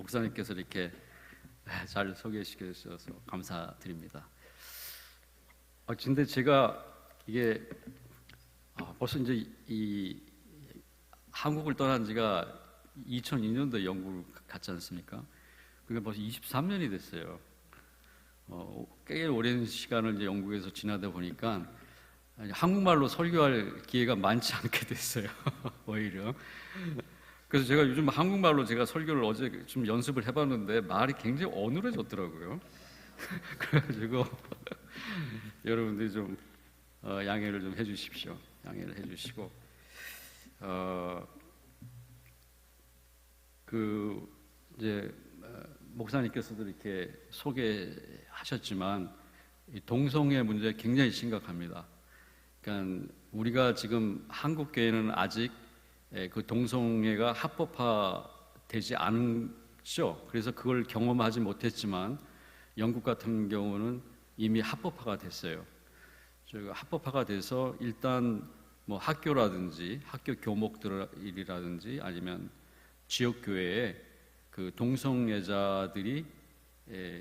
목사님께서 이렇게 잘 소개시켜 주셔서 감사드립니다. 근데 제가 이게 벌써 이제 이 한국을 떠난 지가 2002년도에 영국을 갔지 않습니까? 그게 벌써 23년이 됐어요. 꽤 오랜 시간을 이제 영국에서 지나다 보니까 한국말로 설교할 기회가 많지 않게 됐어요. 오히려. 그래서 제가 요즘 한국말로 제가 설교를 어제 좀 연습을 해봤는데 말이 굉장히 어눌해졌더라고요. 그래가지고 여러분들이 좀 양해를 좀 해주십시오. 양해를 해주시고 이제 목사님께서도 이렇게 소개하셨지만 이 동성애 문제 굉장히 심각합니다. 그러니까 우리가 지금 한국 교회는 아직 그 동성애가 합법화되지 않죠. 그래서 그걸 경험하지 못했지만 영국 같은 경우는 이미 합법화가 됐어요. 합법화가 돼서 일단 뭐 학교라든지 학교 교목들이라든지 아니면 지역 교회에 그 동성애자들이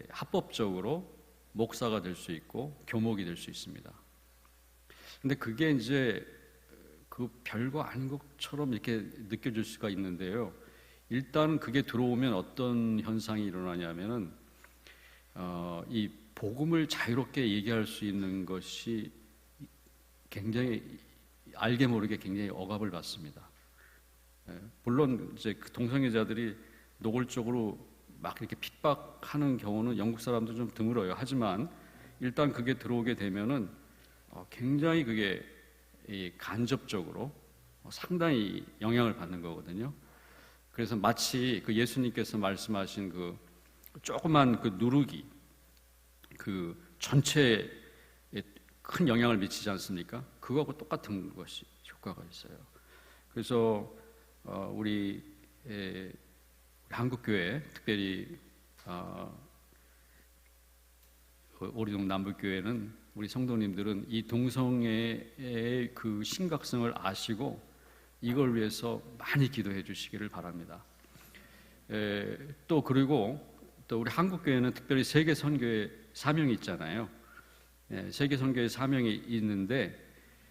합법적으로 목사가 될 수 있고 교목이 될 수 있습니다. 근데 그게 이제 그 별거 아닌 것처럼 이렇게 느껴질 수가 있는데요. 일단 그게 들어오면 어떤 현상이 일어나냐면은 이 복음을 자유롭게 얘기할 수 있는 것이 굉장히 알게 모르게 굉장히 억압을 받습니다. 물론 이제 그 동성애자들이 노골적으로 막 이렇게 핍박하는 경우는 영국 사람도 좀 드물어요. 하지만 일단 그게 들어오게 되면은 굉장히 그게 간접적으로 상당히 영향을 받는 거거든요. 그래서 마치 그 예수님께서 말씀하신 그 조그만 그 누룩이 그 전체에 큰 영향을 미치지 않습니까? 그거하고 똑같은 것이 효과가 있어요. 그래서 우리 한국교회, 특별히 오리동 남북교회는 우리 성도님들은 이 동성애의 그 심각성을 아시고 이걸 위해서 많이 기도해 주시기를 바랍니다. 또 그리고 또 우리 한국교회는 특별히 세계 선교의 사명이 있잖아요. 세계 선교의 사명이 있는데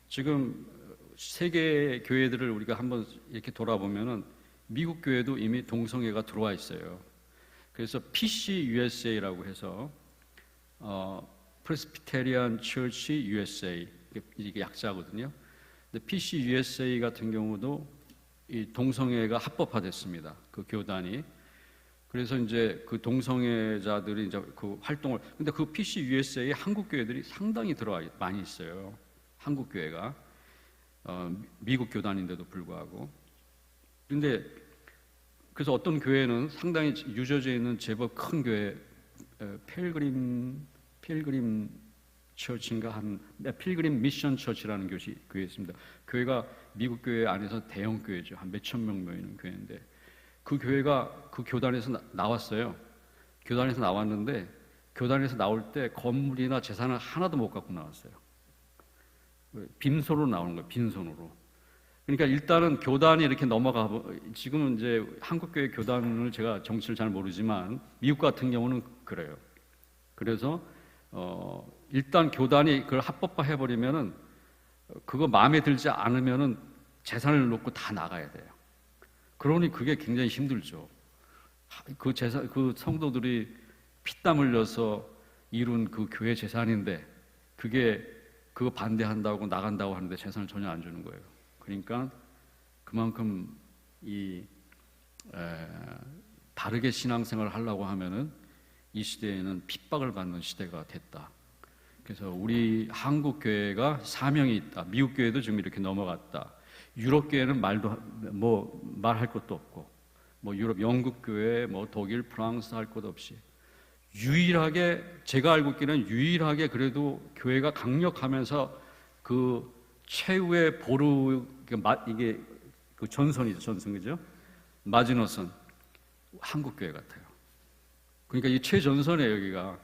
지금 세계 교회들을 우리가 한번 이렇게 돌아보면은 미국 교회도 이미 동성애가 들어와 있어요. 그래서 PCUSA라고 해서 Presbyterian Church USA 이게 약자거든요. 근데 PCUSA 같은 경우도 이 동성애가 합법화됐습니다. 그 교단이. 그래서 이제 그 동성애자들이 이제 그 활동을 근데 그 PCUSA에 한국 교회들이 상당히 들어와 많이 있어요. 한국 교회가 미국 교단인데도 불구하고. 근데 그래서 어떤 교회는 상당히 유저지에 있는 제법 큰 교회 필그림 처치인가 필그림 미션 처치라는 교회 있습니다. 교회가 미국 교회 안에서 대형 교회죠. 한 몇천 명 모이는 교회인데 그 교회가 그 교단에서 나왔어요. 교단에서 나왔는데 교단에서 나올 때 건물이나 재산을 하나도 못 갖고 나왔어요. 빈손으로 나오는 거예요. 빈손으로. 그러니까 일단은 교단이 이렇게 지금은 이제 한국교회 교단을 제가 정치를 잘 모르지만 미국 같은 경우는 그래요. 그래서 일단 교단이 그걸 합법화 해버리면은 그거 마음에 들지 않으면은 재산을 놓고 다 나가야 돼요. 그러니 그게 굉장히 힘들죠. 그 성도들이 피땀 흘려서 이룬 그 교회 재산인데 그거 반대한다고 나간다고 하는데 재산을 전혀 안 주는 거예요. 그러니까 그만큼 다르게 신앙생활을 하려고 하면은 이 시대에는 핍박을 받는 시대가 됐다. 그래서 우리 한국 교회가 사명이 있다. 미국 교회도 지금 이렇게 넘어갔다. 유럽 교회는 말할 것도 없고, 유럽 영국 교회, 독일, 프랑스 할 것 없이 유일하게 제가 알고 있기는 유일하게 그래도 교회가 강력하면서 그 최후의 이게 그 전선이죠, 전선 그죠? 마지노선 한국 교회 같아요. 그러니까 이 최전선이에요 여기가.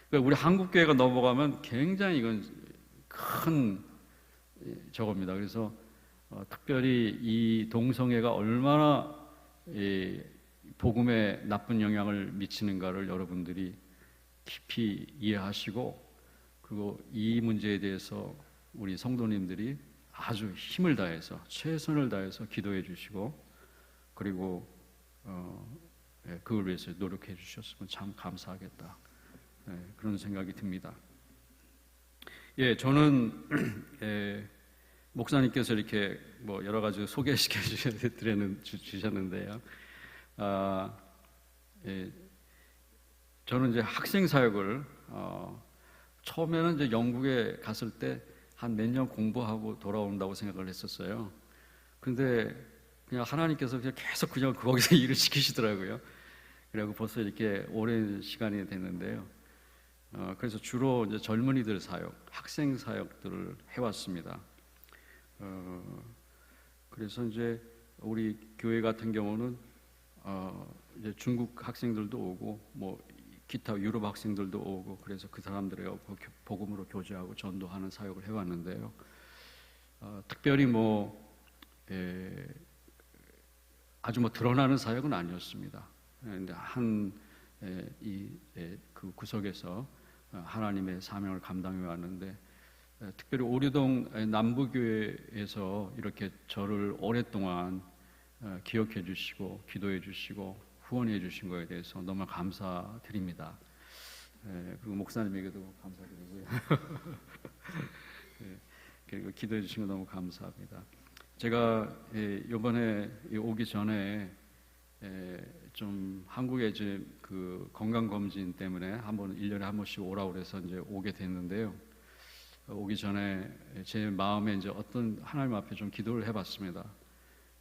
그러니까 우리 한국 교회가 넘어가면 굉장히 이건 큰 저겁니다. 그래서 특별히 이 동성애가 얼마나 복음에 나쁜 영향을 미치는가를 여러분들이 깊이 이해하시고, 그리고 이 문제에 대해서 우리 성도님들이 아주 힘을 다해서 최선을 다해서 기도해 주시고, 그리고 그걸 위해서 노력해 주셨으면 참 감사하겠다, 그런 생각이 듭니다. 저는 목사님께서 이렇게 뭐 여러 가지 소개시켜 주셨는데요. 저는 이제 학생 사역을 처음에는 이제 영국에 갔을 때 한 몇 년 공부하고 돌아온다고 생각을 했었어요. 근데 그냥 하나님께서 그냥 계속 그냥 거기서 일을 시키시더라고요. 그리고 벌써 이렇게 오랜 시간이 됐는데요. 그래서 주로 이제 젊은이들 사역, 학생 사역들을 해왔습니다. 그래서 이제 우리 교회 같은 경우는 이제 중국 학생들도 오고, 뭐 기타 유럽 학생들도 오고, 그래서 그 사람들하고 복음으로 교제하고 전도하는 사역을 해왔는데요. 특별히 아주 드러나는 사역은 아니었습니다. 근데 그 구석에서 하나님의 사명을 감당해 왔는데, 특별히 오류동 남부교회에서 이렇게 저를 오랫동안 기억해 주시고 기도해 주시고 후원해 주신 거에 대해서 너무 감사드립니다. 그리고 목사님에게도 감사드리고요. 그리고 기도해 주신 거 너무 감사합니다. 제가 이번에 오기 전에 좀 한국에 이제 그 건강 검진 때문에 1년에 한 번씩 오라고 그래서 이제 오게 됐는데요. 오기 전에 제 마음에 이제 어떤 하나님 앞에 좀 기도를 해봤습니다.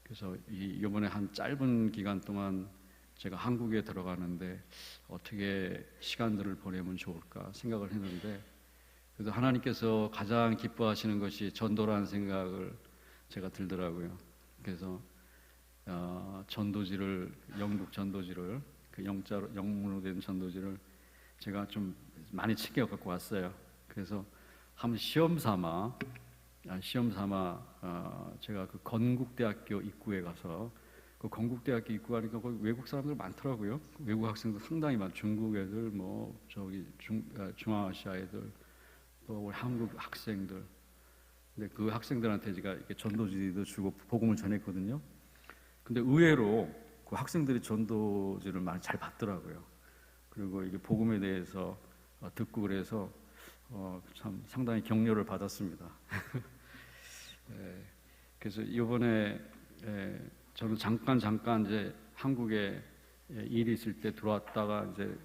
그래서 이번에 한 짧은 기간 동안 제가 한국에 들어가는데 어떻게 시간들을 보내면 좋을까 생각을 했는데, 그래서 하나님께서 가장 기뻐하시는 것이 전도라는 생각을 제가 들더라고요. 그래서 전도지를, 영국 전도지를, 그 영문으로 된 전도지를 제가 좀 많이 챙겨 갖고 왔어요. 그래서 한번 시험 삼아 제가 그 건국대학교 입구에 가서, 그 건국대학교 입구 가니까 거기 외국 사람들 많더라고요. 외국 학생들 상당히 많고, 중국 애들, 중앙아시아 애들, 또 우리 한국 학생들. 근데 그 학생들한테 제가 이렇게 전도지도 주고 복음을 전했거든요. 근데 의외로 그 학생들이 전도지를 많이 잘 받더라고요. 그리고 이게 복음에 대해서 듣고, 그래서 참 상당히 격려를 받았습니다. 그래서 이번에 저는 잠깐 이제 한국에 일이 있을 때 들어왔다가 이제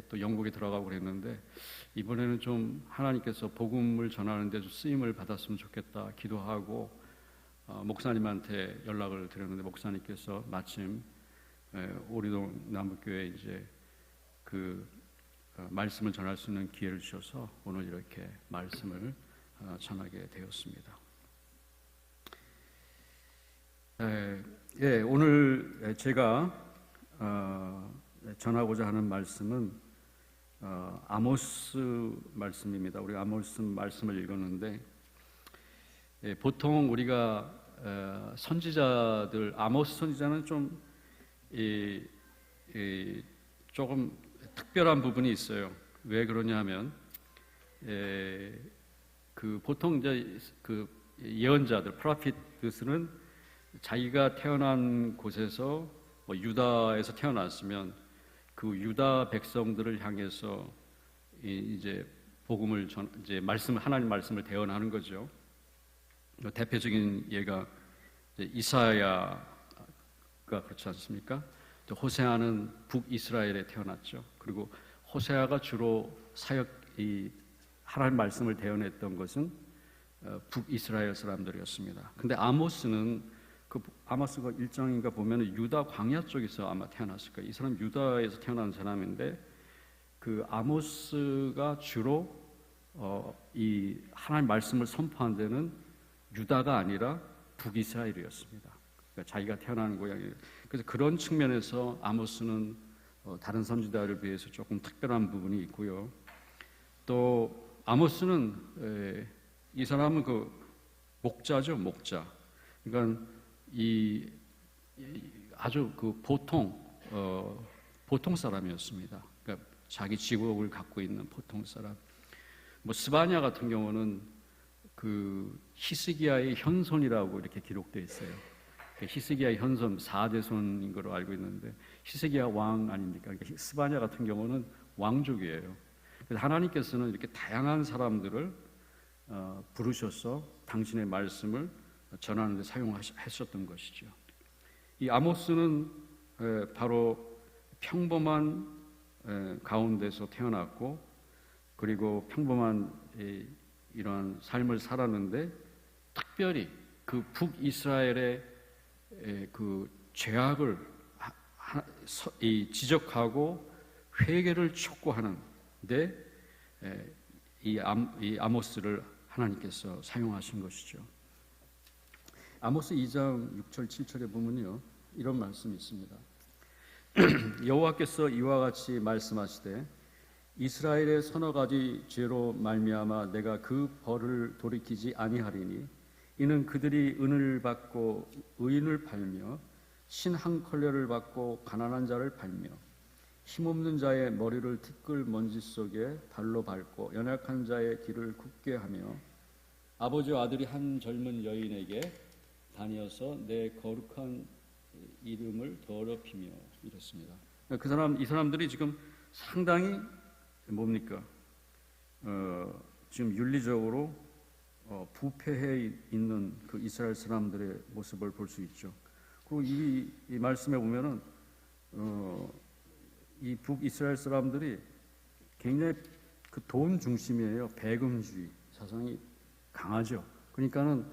또 영국에 들어가고 그랬는데, 이번에는 좀 하나님께서 복음을 전하는 데 좀 쓰임을 받았으면 좋겠다 기도하고 목사님한테 연락을 드렸는데, 목사님께서 마침 오리동 남북교회 이제 그 말씀을 전할 수 있는 기회를 주셔서 오늘 이렇게 말씀을 전하게 되었습니다. 오늘 제가 전하고자 하는 말씀은 아모스 말씀입니다. 우리 아모스 말씀을 읽었는데, 보통 우리가 선지자들, 아모스 선지자는 좀 조금 특별한 부분이 있어요. 왜 그러냐면 그 보통 이제 그 예언자들, 프로핏들은 자기가 태어난 곳에서 유다에서 태어났으면 그 유다 백성들을 향해서 이제 복음을 이제 하나님 말씀을 대언하는 거죠. 대표적인 예가 이사야가 그렇지 않습니까? 또 호세아는 북이스라엘에 태어났죠. 그리고 호세아가 주로 하나님 말씀을 대언했던 것은 북이스라엘 사람들이었습니다. 근데 아모스가 1장인가 보면 유다 광야 쪽에서 아마 태어났을 거예요. 이 사람 유다에서 태어난 사람인데, 그 아모스가 주로 이 하나님 말씀을 선포한 데는 유다가 아니라 북이스라엘이었습니다. 그러니까 자기가 태어난 고향이. 그래서 그런 측면에서 아모스는 다른 선지자를 비해서 조금 특별한 부분이 있고요. 또 아모스는 이 사람은 그 목자죠, 목자. 그러니까 아주 그 보통 보통 사람이었습니다. 그러니까 자기 직업을 갖고 있는 보통 사람. 뭐 스바냐 같은 경우는 그 히스기야의 현손이라고 이렇게 기록되어 있어요. 히스기야의 현손 4대손인 걸로 알고 있는데 히스기야 왕 아닙니까? 그러니까 스바냐 같은 경우는 왕족이에요. 그래서 하나님께서는 이렇게 다양한 사람들을 부르셔서 당신의 말씀을 전하는 데 사용하셨던 것이죠. 이 아모스는 바로 평범한 가운데서 태어났고 그리고 평범한 이런 삶을 살았는데 특별히 그 북이스라엘의 그 죄악을 지적하고 회개를 촉구하는데 이 아모스를 하나님께서 사용하신 것이죠. 아모스 2장 6절 7절에 보면요 이런 말씀이 있습니다. 여호와께서 이와 같이 말씀하시되 이스라엘의 서너 가지 죄로 말미암아 내가 그 벌을 돌이키지 아니하리니 이는 그들이 은을 받고 의인을 팔며 신 한 컬레를 받고 가난한 자를 팔며 힘없는 자의 머리를 티끌 먼지 속에 발로 밟고 연약한 자의 길을 굽게 하며 아버지와 아들이 한 젊은 여인에게 다니어서 내 거룩한 이름을 더럽히며 이랬습니다. 이 사람들이 지금 상당히 뭡니까? 지금 윤리적으로 부패해 있는 그 이스라엘 사람들의 모습을 볼 수 있죠. 그리고 이 말씀에 보면은 이 북이스라엘 사람들이 굉장히 그 돈 중심이에요. 배금주의 사상이 강하죠. 그러니까는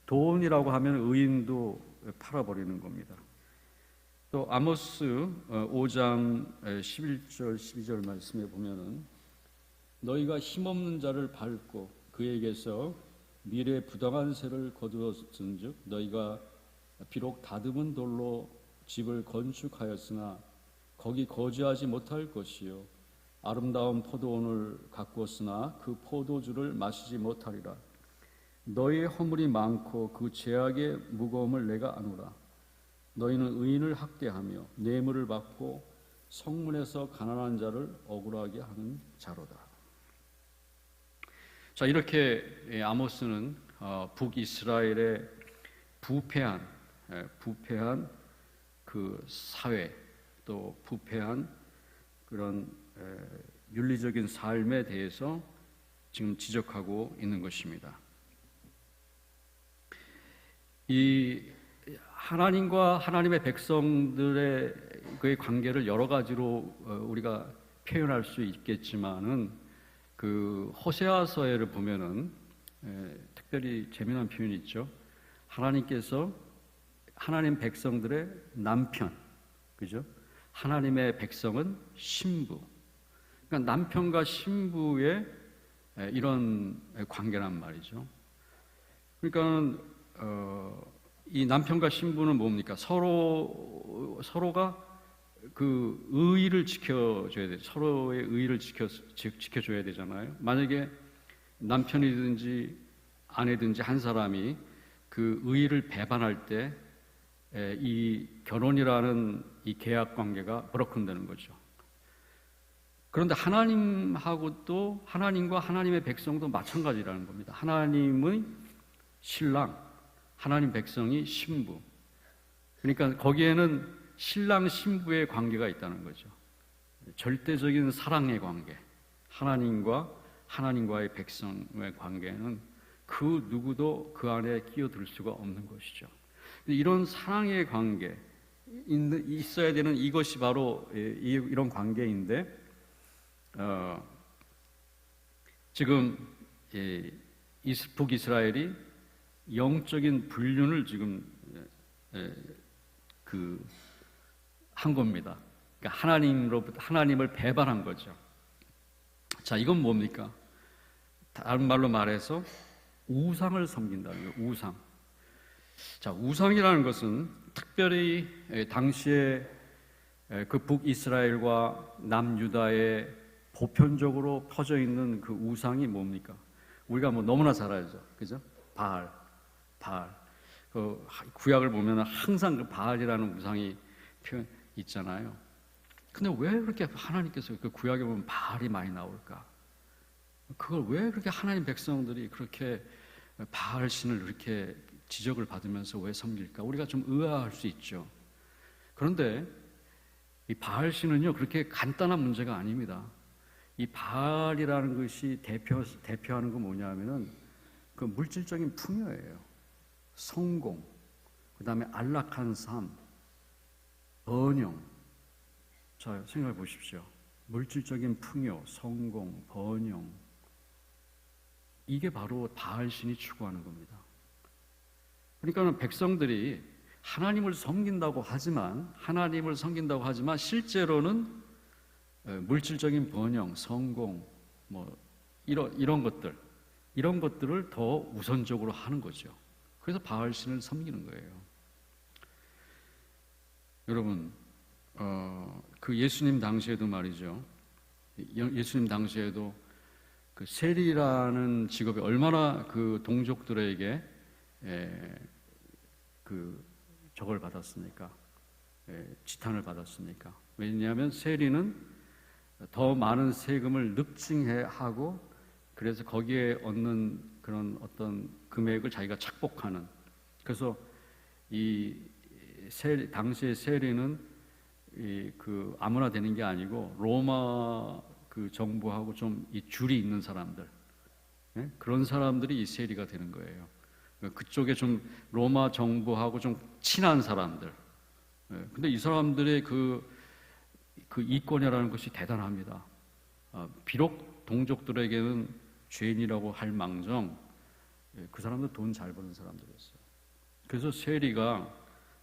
돈이라고 하면 의인도 팔아버리는 겁니다. 또 아모스 5장 11절 12절 말씀에 보면은 너희가 힘없는 자를 밟고 그에게서 미래 부당한 세를 거두었은즉 너희가 비록 다듬은 돌로 집을 건축하였으나 거기 거주하지 못할 것이요 아름다운 포도원을 가꾸었으나 그 포도주를 마시지 못하리라. 너희의 허물이 많고 그 죄악의 무거움을 내가 아노라. 너희는 의인을 학대하며 뇌물을 받고 성문에서 가난한 자를 억울하게 하는 자로다. 자, 이렇게 아모스는 북이스라엘의 부패한 그 사회 또 부패한 그런 윤리적인 삶에 대해서 지금 지적하고 있는 것입니다. 이 하나님과 하나님의 백성들의 그의 관계를 여러 가지로 우리가 표현할 수 있겠지만은 그 호세아서를 보면은 특별히 재미난 표현이 있죠. 하나님께서 하나님 백성들의 남편, 그죠? 하나님의 백성은 신부. 그러니까 남편과 신부의 이런 관계란 말이죠. 그러니까 이 남편과 신부는 뭡니까? 서로가 그 의의를 지켜줘야 돼. 서로의 의의를 지켜줘야 되잖아요. 만약에 남편이든지 아내든지 한 사람이 그 의의를 배반할 때 이 결혼이라는 이 계약 관계가 브로큰되는 거죠. 그런데 하나님하고도 하나님과 하나님의 백성도 마찬가지라는 겁니다. 하나님의 신랑, 하나님 백성이 신부. 그러니까 거기에는 신랑 신부의 관계가 있다는 거죠. 절대적인 사랑의 관계, 하나님과의 백성의 관계는 그 누구도 그 안에 끼어들 수가 없는 것이죠. 이런 사랑의 관계 있어야 되는 이것이 바로 이런 관계인데 지금 북이스라엘이 영적인 불륜을 지금 한 겁니다. 그러니까 하나님을 배반한 거죠. 자, 이건 뭡니까? 다른 말로 말해서 우상을 섬긴다는 거예요. 우상. 자, 우상이라는 것은 특별히 당시에 그 북이스라엘과 남유다에 보편적으로 퍼져 있는 그 우상이 뭡니까? 우리가 뭐 너무나 잘 알죠. 그죠? 바알. 그 구약을 보면 항상 그 바알이라는 우상이 있잖아요. 근데 왜 그렇게 하나님께서 그 구약에 보면 바알이 많이 나올까? 그걸 왜 그렇게 하나님 백성들이 그렇게 바알 신을 그렇게 지적을 받으면서 왜 섬길까? 우리가 좀 의아할 수 있죠. 그런데 이 바알 신은요, 그렇게 간단한 문제가 아닙니다. 이 바알이라는 것이 대표하는 건 뭐냐면은 그 물질적인 풍요예요. 성공, 그 다음에 안락한 삶, 번영. 자, 생각해 보십시오. 물질적인 풍요, 성공, 번영. 이게 바로 바알 신이 추구하는 겁니다. 그러니까 백성들이 하나님을 섬긴다고 하지만 실제로는 물질적인 번영, 성공, 뭐 이런 것들을 더 우선적으로 하는 거죠. 그래서 바알 신을 섬기는 거예요. 여러분, 그 예수님 당시에도 말이죠. 예수님 당시에도 그 세리라는 직업이 얼마나 그 동족들에게 그 저걸 받았습니까? 지탄을 받았습니까? 왜냐하면 세리는 더 많은 세금을 늑증해 하고 그래서 거기에 얻는 그런 어떤 금액을 자기가 착복하는. 그래서 이 당시의 세리는 그 아무나 되는 게 아니고 로마 그 정부하고 좀 이 줄이 있는 사람들, 그런 사람들이 이 세리가 되는 거예요. 그쪽에 좀 로마 정부하고 좀 친한 사람들. 근데 이 사람들의 그 이권이라는 것이 대단합니다. 비록 동족들에게는 죄인이라고 할 망정, 그 사람들 돈 잘 버는 사람들이었어요. 그래서 세리가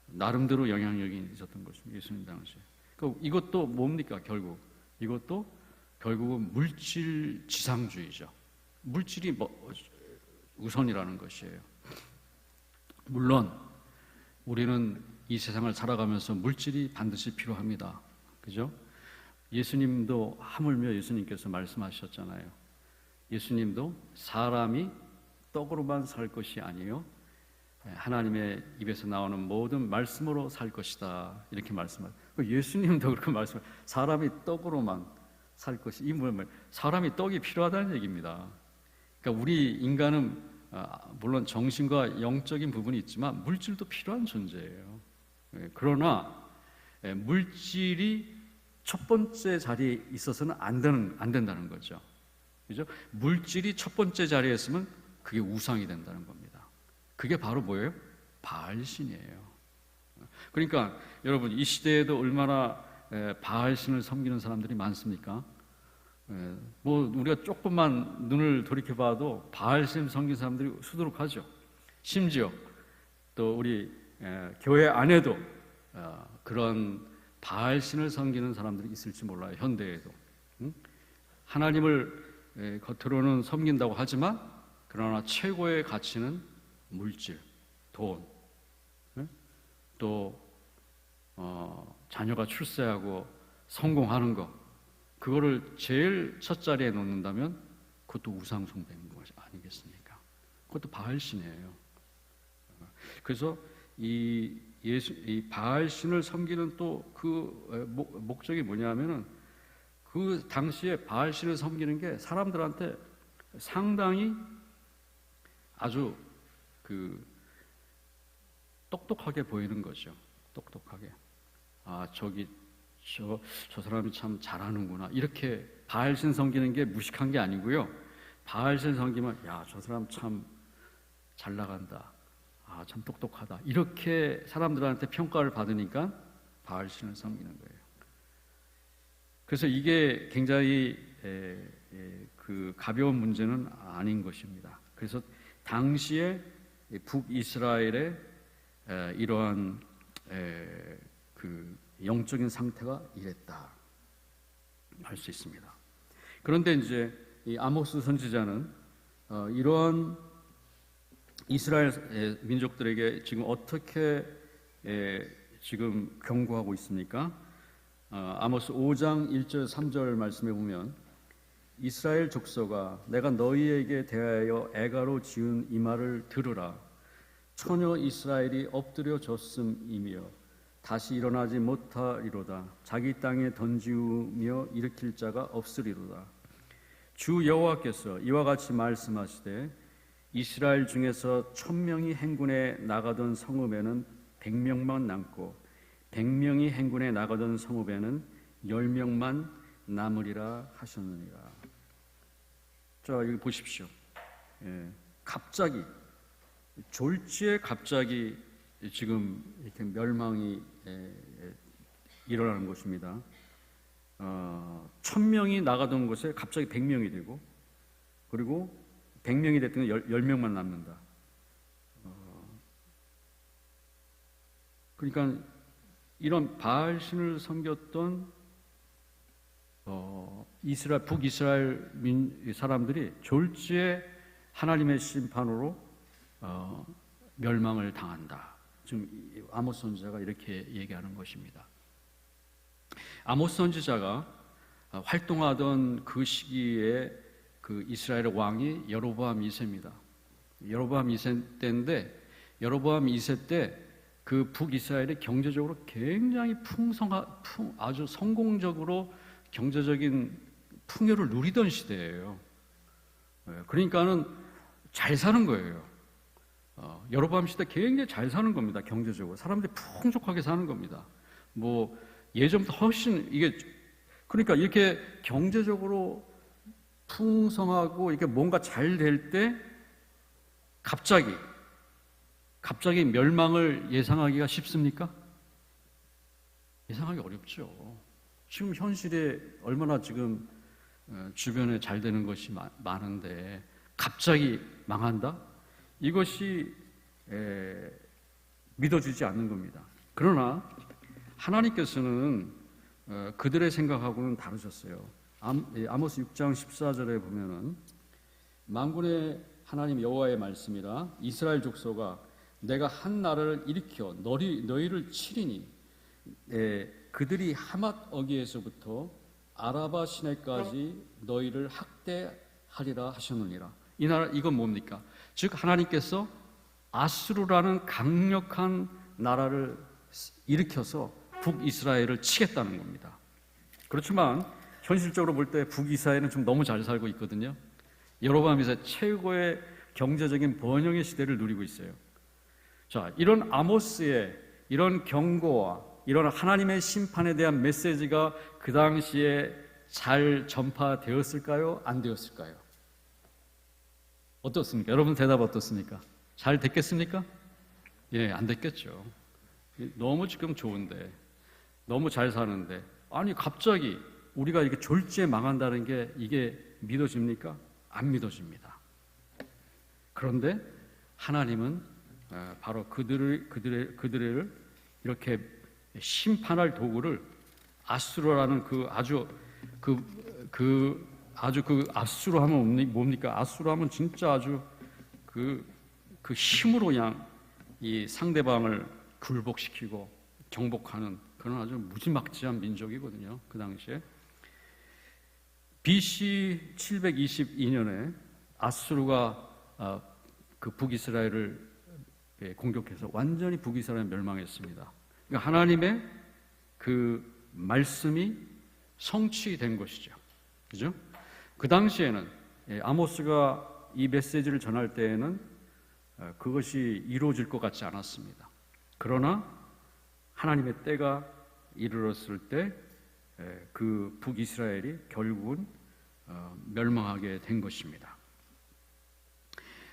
나름대로 영향력이 있었던 것입니다. 예수님 당시에. 그러니까 이것도 뭡니까? 결국은 물질 지상주의죠. 물질이 우선이라는 것이에요. 물론 우리는 이 세상을 살아가면서 물질이 반드시 필요합니다. 그죠? 예수님도 하물며 예수님께서 말씀하셨잖아요. 예수님도 사람이 떡으로만 살 것이 아니요 하나님의 입에서 나오는 모든 말씀으로 살 것이다. 이렇게 말씀하세요. 예수님도 그렇게 말씀해요. 사람이 떡으로만 살 것이. 이 뭐예요? 사람이 떡이 필요하다는 얘기입니다. 그러니까 우리 인간은 물론 정신과 영적인 부분이 있지만 물질도 필요한 존재예요. 그러나 물질이 첫 번째 자리에 있어서는 안 된다는 거죠. 그죠? 물질이 첫 번째 자리에 있으면 그게 우상이 된다는 겁니다. 그게 바로 뭐예요? 바알신이에요. 그러니까 여러분, 이 시대에도 얼마나 바알신을 섬기는 사람들이 많습니까? 뭐 우리가 조금만 눈을 돌이켜봐도 바알신 섬기는 사람들이 수두룩하죠. 심지어 또 우리 교회 안에도 그런 바알신을 섬기는 사람들이 있을지 몰라요. 현대에도. 하나님을 겉으로는 섬긴다고 하지만 그러나 최고의 가치는 물질, 돈, 또 자녀가 출세하고 성공하는 거, 그거를 제일 첫 자리에 놓는다면 그것도 우상 숭배인 것이 아니겠습니까? 그것도 바알신이에요. 그래서 이 바알신을 섬기는 또 그 목적이 뭐냐면은 그 당시에 바알신을 섬기는 게 사람들한테 상당히 아주 그 똑똑하게 보이는 거죠. 똑똑하게. 저 사람이 참 잘하는구나. 이렇게 바알신 섬기는 게 무식한 게 아니고요. 바알신 섬기면 저 사람 참 잘 나간다. 참 똑똑하다. 이렇게 사람들한테 평가를 받으니까 바알신을 섬기는 거예요. 그래서 이게 굉장히 그 가벼운 문제는 아닌 것입니다. 그래서 당시에 북이스라엘의 이러한 그 영적인 상태가 이랬다 할 수 있습니다. 그런데 이제 이 아모스 선지자는 이러한 이스라엘 민족들에게 지금 어떻게 지금 경고하고 있습니까? 아모스 5장 1절 3절 말씀에 보면 이스라엘 족속아 내가 너희에게 대하여 애가로 지은 이 말을 들으라. 처녀 이스라엘이 엎드려 졌음이며 다시 일어나지 못하리로다. 자기 땅에 던지우며 일으킬 자가 없으리로다. 주 여호와께서 이와 같이 말씀하시되 이스라엘 중에서 1000명이 행군에 나가던 성읍에는 100명만 남고 100명이 행군에 나가던 성읍에는 10명만 남으리라 하셨느니라. 자, 여기 보십시오. 갑자기 졸지에 갑자기 지금 이렇게 멸망이 일어나는 것입니다. 1000명이 나가던 곳에 갑자기 100명이 되고, 그리고 100명이 됐던 10명만 남는다. 그러니까 이런 바알신을 섬겼던 북이스라엘 사람들이 졸지에 하나님의 심판으로 멸망을 당한다. 지금 아모스 선지자가 이렇게 얘기하는 것입니다. 아모스 선지자가 활동하던 그 시기에 그 이스라엘의 왕이 여로보암 2세입니다. 여로보암 2세 때인데, 여로보암 2세 때 그 북이스라엘이 경제적으로 굉장히 아주 성공적으로 경제적인 풍요를 누리던 시대예요. 그러니까는 잘 사는 거예요. 여로보암 시대 굉장히 잘 사는 겁니다. 경제적으로 사람들이 풍족하게 사는 겁니다. 뭐 예전부터 훨씬 이게, 그러니까 이렇게 경제적으로 풍성하고 이렇게 뭔가 잘 될 때 갑자기 멸망을 예상하기가 쉽습니까? 예상하기 어렵죠. 지금 현실에 얼마나 지금 주변에 잘 되는 것이 많은데 갑자기 망한다? 이것이 믿어지지 않는 겁니다. 그러나 하나님께서는 그들의 생각하고는 다르셨어요. 아모스 6장 14절에 보면은 만군의 하나님 여호와의 말씀이라 이스라엘 족속아 내가 한 나라를 일으켜 너희를 치리니 그들이 하맛 어기에서부터 아라바 시내까지 너희를 학대하리라 하셨느니라. 이 나라, 이건 뭡니까? 즉 하나님께서 아수르라는 강력한 나라를 일으켜서 북이스라엘을 치겠다는 겁니다. 그렇지만 현실적으로 볼 때 북이스라엘은 좀 너무 잘 살고 있거든요. 여로보암 2세 최고의 경제적인 번영의 시대를 누리고 있어요. 자, 이런 아모스의 이런 경고와 이런 하나님의 심판에 대한 메시지가 그 당시에 잘 전파되었을까요? 안 되었을까요? 어떻습니까? 여러분 대답 어떻습니까? 잘 됐겠습니까? 예, 안 됐겠죠. 너무 지금 좋은데, 너무 잘 사는데, 아니 갑자기 우리가 이렇게 졸지에 망한다는 게 이게 믿어집니까? 안 믿어집니다. 그런데 하나님은 바로 그들을 이렇게 심판할 도구를 아수르라는 아수르 하면 뭡니까? 아수르 하면 진짜 아주 그 힘으로 그냥 이 상대방을 굴복시키고 정복하는 그런 아주 무지막지한 민족이거든요. 그 당시에 BC 722년에 아수르가 그 북이스라엘을 공격해서 완전히 북이스라엘 멸망했습니다. 그러니까 하나님의 그 말씀이 성취된 것이죠. 그죠? 그 당시에는 아모스가 이 메시지를 전할 때에는 그것이 이루어질 것 같지 않았습니다. 그러나 하나님의 때가 이르렀을 때 그 북이스라엘이 결국은 멸망하게 된 것입니다.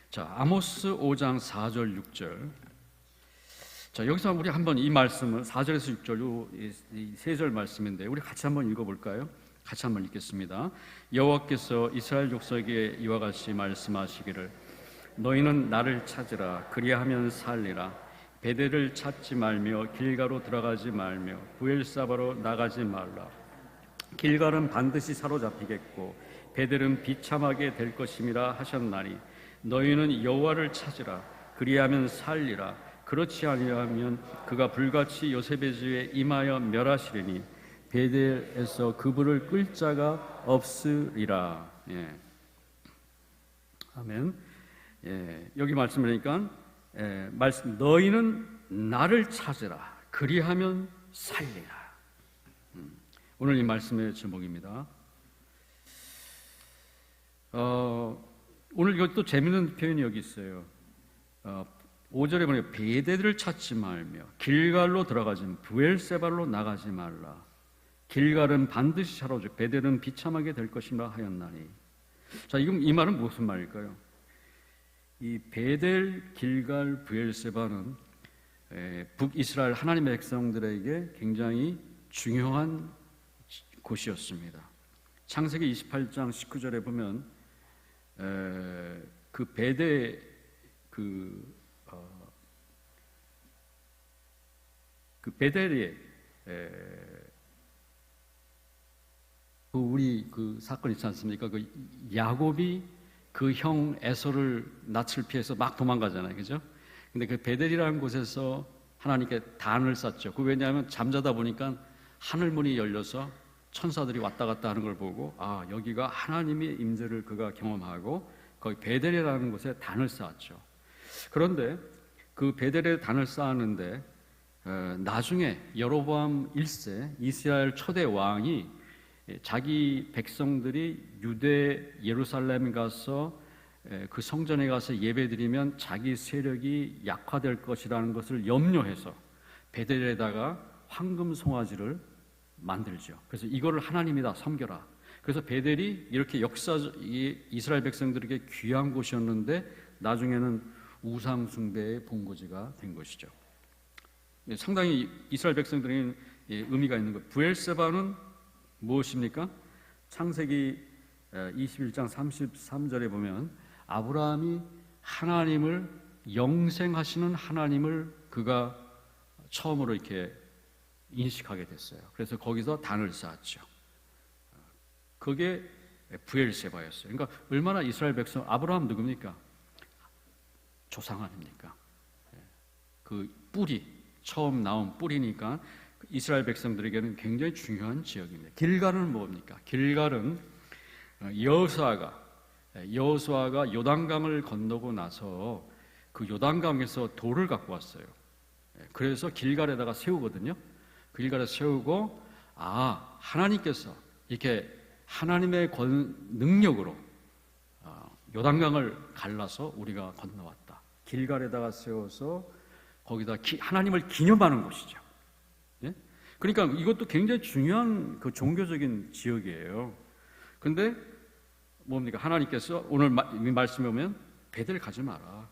자, 아모스 5장 4절 6절. 자, 여기서 우리 한번 이 말씀을 4절에서 6절 이 세 절 말씀인데 우리 같이 한번 읽어볼까요? 같이 한번 읽겠습니다. 여호와께서 이스라엘 족속에게 이와 같이 말씀하시기를 너희는 나를 찾으라 그리하면 살리라. 베델을 찾지 말며 길가로 들어가지 말며 부엘사바로 나가지 말라. 길갈은 반드시 사로잡히겠고 베델은 비참하게 될 것임이라 하셨나니 너희는 여호와를 찾으라 그리하면 살리라. 그렇지 아니하면 그가 불같이 요셉의 집에 임하여 멸하시리니 베델에서 그분을 끌 자가 없으리라. 예. 아멘. 예. 여기 말씀하니까 너희는 나를 찾으라 그리하면 살리라. 오늘 이 말씀의 제목입니다. 오늘 이것도 재미있는 표현이 여기 있어요. 5절에 보면 베델을 찾지 말며 길갈로 들어가지 브엘세발로 나가지 말라. 길갈은 반드시 사로잡고 베델은 비참하게 될 것이라 하였나니. 자, 이 말은 무슨 말일까요? 이 베델, 길갈, 브엘세바는 북이스라엘 하나님의 백성들에게 굉장히 중요한 곳이었습니다. 창세기 28장 19절에 보면 그 베델 그 베델에 우리 그 사건 있지 않습니까? 그 야곱이 그 형 에서를 낯을 피해서 막 도망가잖아요, 그죠? 근데 그 베델이라는 곳에서 하나님께 단을 쌓죠. 그 왜냐하면 잠자다 보니까 하늘 문이 열려서 천사들이 왔다 갔다 하는 걸 보고 여기가 하나님의 임재를 그가 경험하고 거기 베델이라는 곳에 단을 쌓았죠. 그런데 그 베델에 단을 쌓았는데 나중에 여로보암 1세 이스라엘 초대 왕이 자기 백성들이 유대 예루살렘 가서 그 성전에 가서 예배드리면 자기 세력이 약화될 것이라는 것을 염려해서 베델에다가 황금 송아지를 만들죠. 그래서 이거를 하나님이다 섬겨라. 그래서 베델이 이렇게 이스라엘 백성들에게 귀한 곳이었는데 나중에는 우상 숭배의 본거지가 된 것이죠. 상당히 이스라엘 백성들에게는 의미가 있는 것. 브엘세바는 무엇입니까? 창세기 21장 33절에 보면 아브라함이 하나님을 영생하시는 하나님을 그가 처음으로 이렇게 인식하게 됐어요. 그래서 거기서 단을 쌓았죠. 그게 브엘세바였어요. 그러니까 얼마나 이스라엘 백성, 아브라함 누굽니까? 조상 아닙니까? 그 뿌리, 처음 나온 뿌리니까 이스라엘 백성들에게는 굉장히 중요한 지역입니다. 길갈은 뭡니까? 길갈은 여호수아가 요단강을 건너고 나서 그 요단강에서 돌을 갖고 왔어요. 그래서 길갈에다가 세우거든요. 길갈에 세우고 하나님께서 이렇게 하나님의 능력으로 요단강을 갈라서 우리가 건너왔다. 길갈에다가 세워서 거기다 하나님을 기념하는 곳이죠. 그러니까 이것도 굉장히 중요한 그 종교적인 지역이에요. 근데 뭡니까? 하나님께서 오늘 말씀에 보면 베델 가지 마라,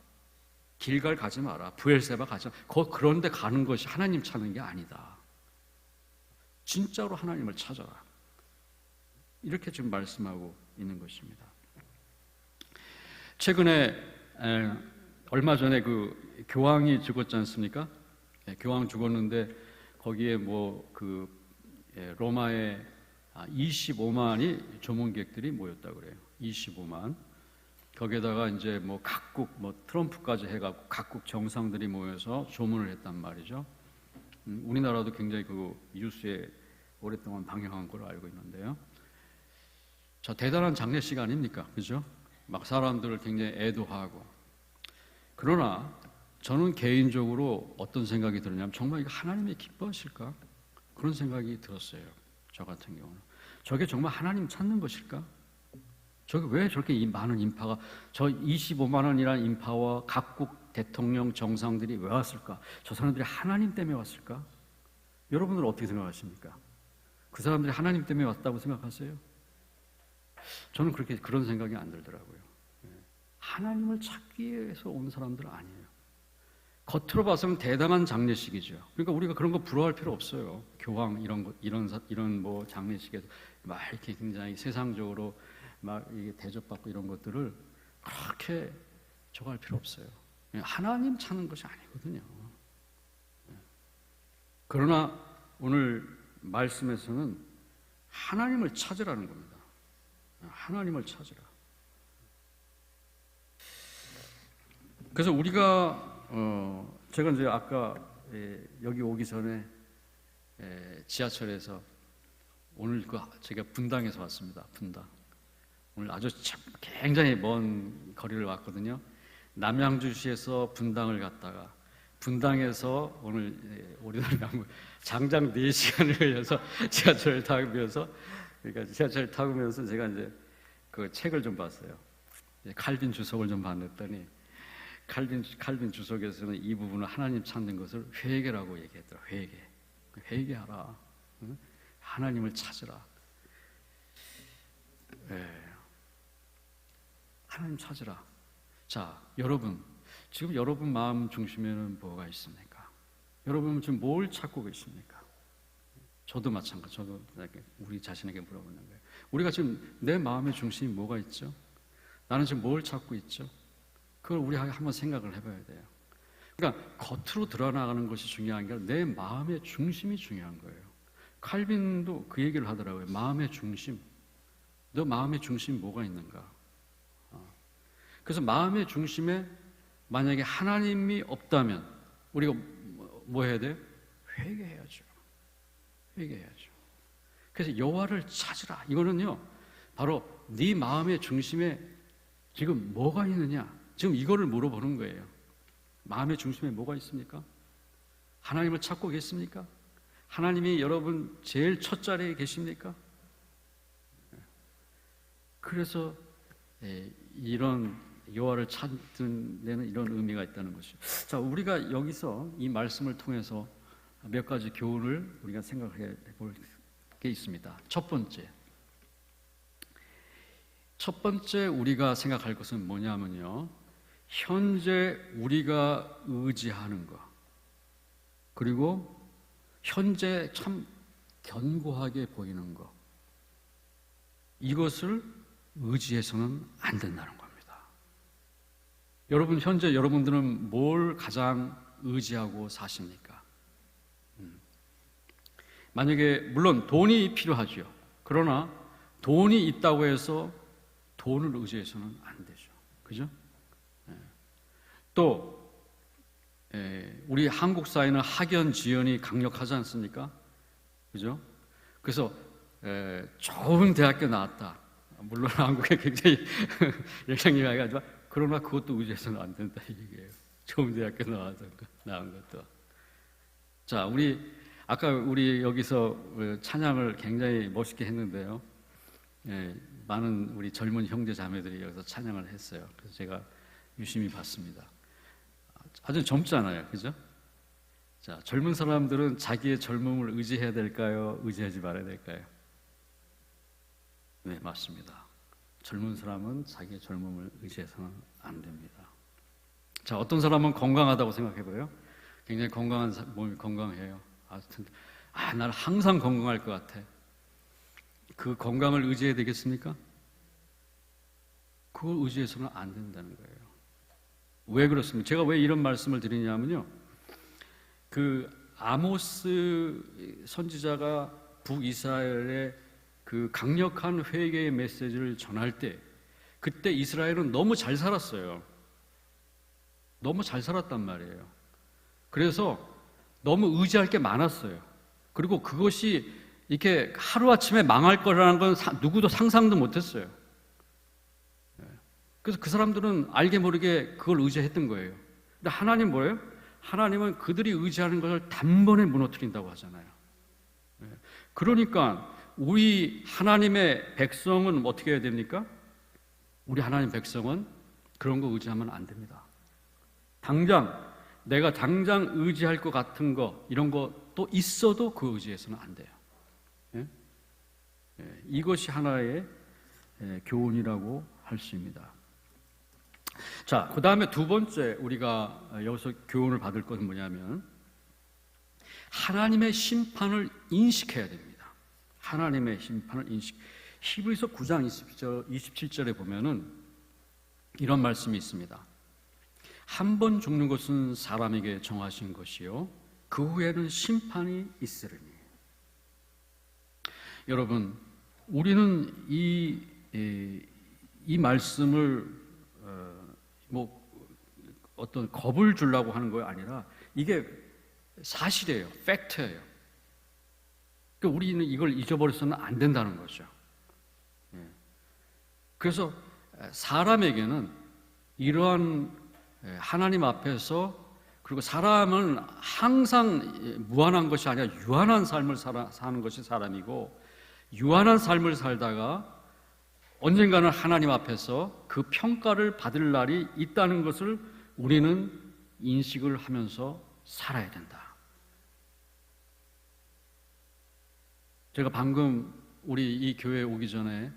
길갈 가지 마라, 브엘세바 가지 마라. 그런 데 가는 것이 하나님 찾는 게 아니다. 진짜로 하나님을 찾아라. 이렇게 지금 말씀하고 있는 것입니다. 최근에 얼마 전에 그 교황이 죽었지 않습니까? 교황 죽었는데 거기에 로마에 25만이 조문객들이 모였다고 그래요. 25만. 거기에다가 이제 각국 트럼프까지 해갖고 각국 정상들이 모여서 조문을 했단 말이죠. 우리나라도 굉장히 그 뉴스에 오랫동안 방영한 걸로 알고 있는데요. 자, 대단한 장례식 아닙니까? 그죠? 막 사람들을 굉장히 애도하고. 그러나 저는 개인적으로 어떤 생각이 들었냐면 정말 이거 하나님이 기뻐하실까? 그런 생각이 들었어요. 저 같은 경우는. 저게 정말 하나님 찾는 것일까? 저게 왜 저렇게 많은 인파가, 저 25만 원이라는 인파와 각국 대통령 정상들이 왜 왔을까? 저 사람들이 하나님 때문에 왔을까? 여러분들은 어떻게 생각하십니까? 그 사람들이 하나님 때문에 왔다고 생각하세요? 저는 그런 생각이 안 들더라고요. 하나님을 찾기 위해서 온 사람들은 아니에요. 겉으로 봐서는 대단한 장례식이죠. 그러니까 우리가 그런 거 부러워할 필요 없어요. 교황 이런 장례식에서 막 이렇게 굉장히 세상적으로 막 이게 대접받고 이런 것들을 그렇게 저거 할 필요 없어요. 하나님 찾는 것이 아니거든요. 그러나 오늘 말씀에서는 하나님을 찾으라는 겁니다. 하나님을 찾으라. 그래서 우리가 제가 이제 아까 여기 오기 전에 지하철에서 오늘 제가 분당에서 왔습니다. 분당. 오늘 아주 굉장히 먼 거리를 왔거든요. 남양주시에서 분당을 갔다가 분당에서 오늘 우리나라 장장 4시간을 걸려서 지하철을 타면서 그러니까 지하철을 타면서 제가 이제 그 책을 좀 봤어요. 칼빈 주석을 좀 봤더니 칼빈 주석에서는 이 부분을 하나님 찾는 것을 회개라고 얘기했더라. 회개하라. 응? 하나님을 찾으라. 하나님 찾으라. 자, 여러분, 지금 여러분 마음 중심에는 뭐가 있습니까? 여러분은 지금 뭘 찾고 계십니까? 저도 마찬가지. 저도 우리 자신에게 물어보는 거예요. 우리가 지금 내 마음의 중심이 뭐가 있죠? 나는 지금 뭘 찾고 있죠? 그걸 우리 한번 생각을 해봐야 돼요. 그러니까 겉으로 드러나가는 것이 중요한 게 아니라 내 마음의 중심이 중요한 거예요. 칼빈도 그 얘기를 하더라고요. 마음의 중심. 너 마음의 중심이 뭐가 있는가? 그래서 마음의 중심에 만약에 하나님이 없다면 우리가 뭐 해야 돼요? 회개해야죠. 그래서 여호와를 찾으라. 이거는요, 바로 네 마음의 중심에 지금 뭐가 있느냐? 지금 이거를 물어보는 거예요. 마음의 중심에 뭐가 있습니까? 하나님을 찾고 계십니까? 하나님이 여러분 제일 첫 자리에 계십니까? 그래서 이런 여호와를 찾는 데는 이런 의미가 있다는 것이죠. 자, 우리가 여기서 이 말씀을 통해서 몇 가지 교훈을 우리가 생각해 볼 게 있습니다. 첫 번째 우리가 생각할 것은 뭐냐면요, 현재 우리가 의지하는 것, 그리고 현재 참 견고하게 보이는 것, 이것을 의지해서는 안 된다는 겁니다. 여러분, 현재 여러분들은 뭘 가장 의지하고 사십니까? 만약에 물론 돈이 필요하죠. 그러나 돈이 있다고 해서 돈을 의지해서는 안 되죠. 그죠? 또 우리 한국 사회는 학연 지연이 강력하지 않습니까? 그죠? 그래서 좋은 대학교 나왔다. 물론 한국에 굉장히 열정이 많아가지고, 그러나 그것도 의지해서는 안 된다 이 얘기예요. 좋은 대학교 나온 것도. 자, 아까 우리 여기서 찬양을 굉장히 멋있게 했는데요. 많은 우리 젊은 형제 자매들이 여기서 찬양을 했어요. 그래서 제가 유심히 봤습니다. 아주 젊잖아요, 그죠? 자, 젊은 사람들은 자기의 젊음을 의지해야 될까요? 의지하지 말아야 될까요? 네, 맞습니다. 젊은 사람은 자기의 젊음을 의지해서는 안 됩니다. 자, 어떤 사람은 건강하다고 생각해봐요. 굉장히 건강한 몸이 건강해요. 나는 항상 건강할 것 같아. 그 건강을 의지해야 되겠습니까? 그걸 의지해서는 안 된다는 거예요. 왜 그렇습니까? 제가 왜 이런 말씀을 드리냐면요, 그 아모스 선지자가 북이스라엘에 그 강력한 회개의 메시지를 전할 때, 그때 이스라엘은 너무 잘 살았어요. 너무 잘 살았단 말이에요. 그래서 너무 의지할 게 많았어요. 그리고 그것이 이렇게 하루아침에 망할 거라는 건 누구도 상상도 못했어요. 그래서 그 사람들은 알게 모르게 그걸 의지했던 거예요. 근데 하나님 뭐예요? 하나님은 그들이 의지하는 것을 단번에 무너뜨린다고 하잖아요. 그러니까 우리 하나님의 백성은 어떻게 해야 됩니까? 우리 하나님 백성은 그런 거 의지하면 안 됩니다. 내가 당장 의지할 것 같은 거, 이런 거 또 있어도 그 의지해서는 안 돼요. 이것이 하나의 교훈이라고 할 수 있습니다. 자, 그 다음에 두 번째 우리가 여기서 교훈을 받을 것은 뭐냐면, 하나님의 심판을 인식해야 됩니다. 하나님의 심판을 히브리서 9장 27절에 보면은 이런 말씀이 있습니다. 한 번 죽는 것은 사람에게 정하신 것이요, 그 후에는 심판이 있으리니. 여러분, 우리는 이 말씀을 어떤 겁을 주려고 하는 거 아니라 이게 사실이에요. 팩트예요. 그러니까 우리는 이걸 잊어버려서는 안 된다는 거죠. 그래서 사람에게는 이러한 하나님 앞에서 그리고 사람은 항상 무한한 것이 아니라 유한한 삶을 사는 것이 사람이고, 유한한 삶을 살다가 언젠가는 하나님 앞에서 그 평가를 받을 날이 있다는 것을 우리는 인식을 하면서 살아야 된다. 제가 방금 우리 이 교회에 오기 전에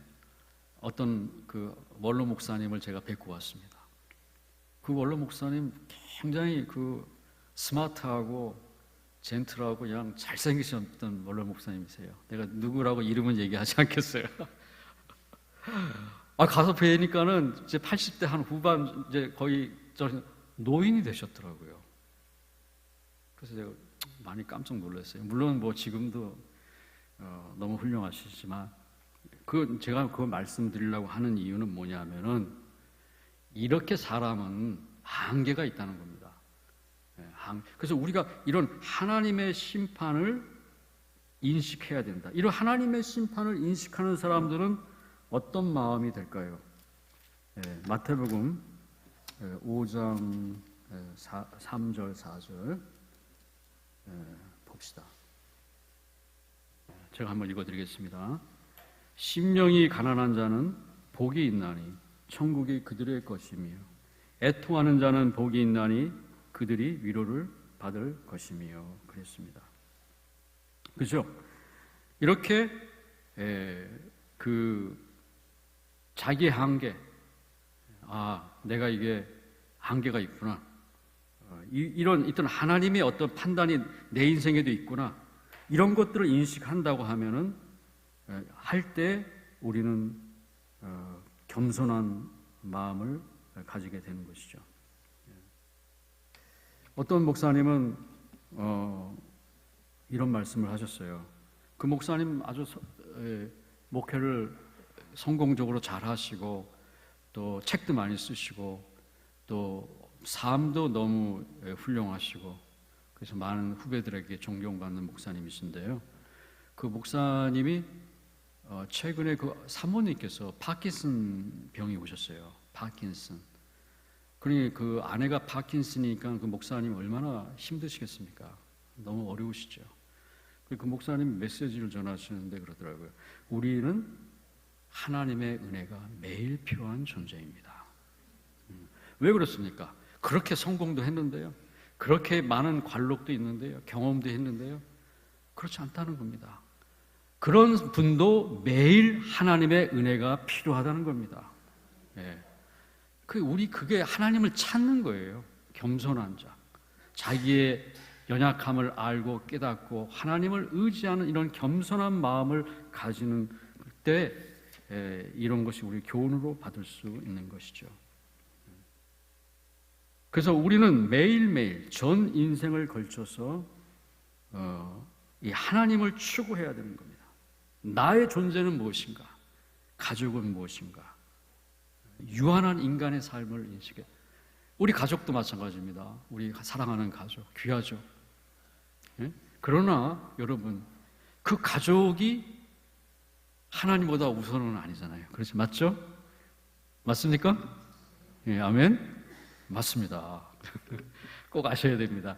어떤 그 원로 목사님을 제가 뵙고 왔습니다. 그 원로 목사님 굉장히 그 스마트하고 젠틀하고 그냥 잘생기셨던 원로 목사님이세요. 내가 누구라고 이름은 얘기하지 않겠어요. 가서 뵈니까는 이제 80대 한 후반, 이제 거의 노인이 되셨더라고요. 그래서 제가 많이 깜짝 놀랐어요. 물론 뭐 지금도 너무 훌륭하시지만, 제가 그거 말씀드리려고 하는 이유는 뭐냐면은, 이렇게 사람은 한계가 있다는 겁니다. 그래서 우리가 이런 하나님의 심판을 인식해야 된다. 이런 하나님의 심판을 인식하는 사람들은 어떤 마음이 될까요? 마태복음 5장 3절 4절 봅시다. 제가 한번 읽어드리겠습니다. 심령이 가난한 자는 복이 있나니 천국이 그들의 것이며, 애통하는 자는 복이 있나니 그들이 위로를 받을 것이며, 그랬습니다. 그죠? 이렇게 자기 한계, 내가 이게 한계가 있구나, 이런 하나님의 어떤 판단이 내 인생에도 있구나, 이런 것들을 인식한다고 하면은 할 때 우리는 겸손한 마음을 가지게 되는 것이죠. 어떤 목사님은 이런 말씀을 하셨어요. 그 목사님 아주 목회를 성공적으로 잘 하시고, 또 책도 많이 쓰시고, 또 삶도 너무 훌륭하시고, 그래서 많은 후배들에게 존경받는 목사님이신데요. 그 목사님이 최근에 그 사모님께서 파킨슨 병이 오셨어요. 파킨슨. 그러니 그 아내가 파킨슨이니까 그 목사님 얼마나 힘드시겠습니까? 너무 어려우시죠. 그 목사님 메시지를 전하시는데 그러더라고요. 우리는 하나님의 은혜가 매일 필요한 존재입니다. 왜 그렇습니까? 그렇게 성공도 했는데요, 그렇게 많은 관록도 있는데요, 경험도 했는데요, 그렇지 않다는 겁니다. 그런 분도 매일 하나님의 은혜가 필요하다는 겁니다. 그게 하나님을 찾는 거예요. 겸손한 자, 자기의 연약함을 알고 깨닫고 하나님을 의지하는 이런 겸손한 마음을 가지는 때 이런 것이 우리 교훈으로 받을 수 있는 것이죠. 그래서 우리는 매일매일 전 인생을 걸쳐서 이 하나님을 추구해야 되는 겁니다. 나의 존재는 무엇인가? 가족은 무엇인가? 유한한 인간의 삶을 인식해. 우리 가족도 마찬가지입니다. 우리 사랑하는 가족, 귀하죠. 그러나 여러분, 그 가족이 하나님보다 우선은 아니잖아요. 그렇지, 맞죠? 맞습니까? 아멘? 맞습니다. 꼭 아셔야 됩니다.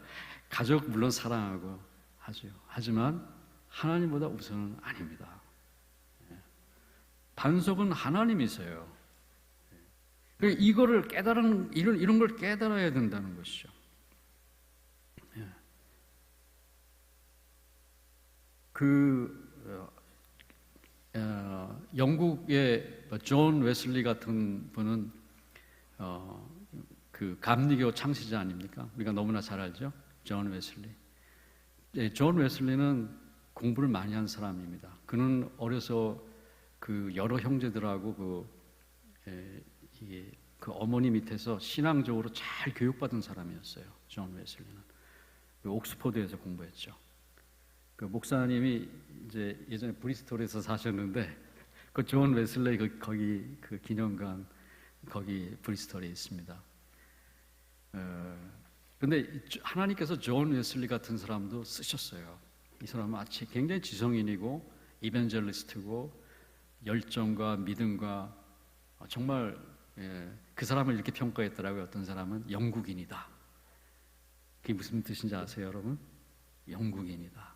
가족 물론 사랑하고 하죠. 하지만 하나님보다 우선은 아닙니다. 반석은 하나님이세요. 이거를 깨달은, 이런 걸 깨달아야 된다는 것이죠. 영국의 존 웨슬리 같은 분은 그 감리교 창시자 아닙니까? 우리가 너무나 잘 알죠? 존 웨슬리. 존 웨슬리는 공부를 많이 한 사람입니다. 그는 어려서 그 여러 형제들하고 그 어머니 밑에서 신앙적으로 잘 교육받은 사람이었어요. 존 웨슬리는 옥스퍼드에서 공부했죠. 그 목사님이 이제 예전에 브리스톨에서 사셨는데, 그 존 웨슬리 거기 그 기념관 거기 브리스톨에 있습니다. 그런데 하나님께서 존 웨슬리 같은 사람도 쓰셨어요. 이 사람은 굉장히 지성인이고 이벤젤리스트고 열정과 믿음과 정말 그 사람을 이렇게 평가했더라고요. 어떤 사람은 영국인이다. 그게 무슨 뜻인지 아세요, 여러분? 영국인이다.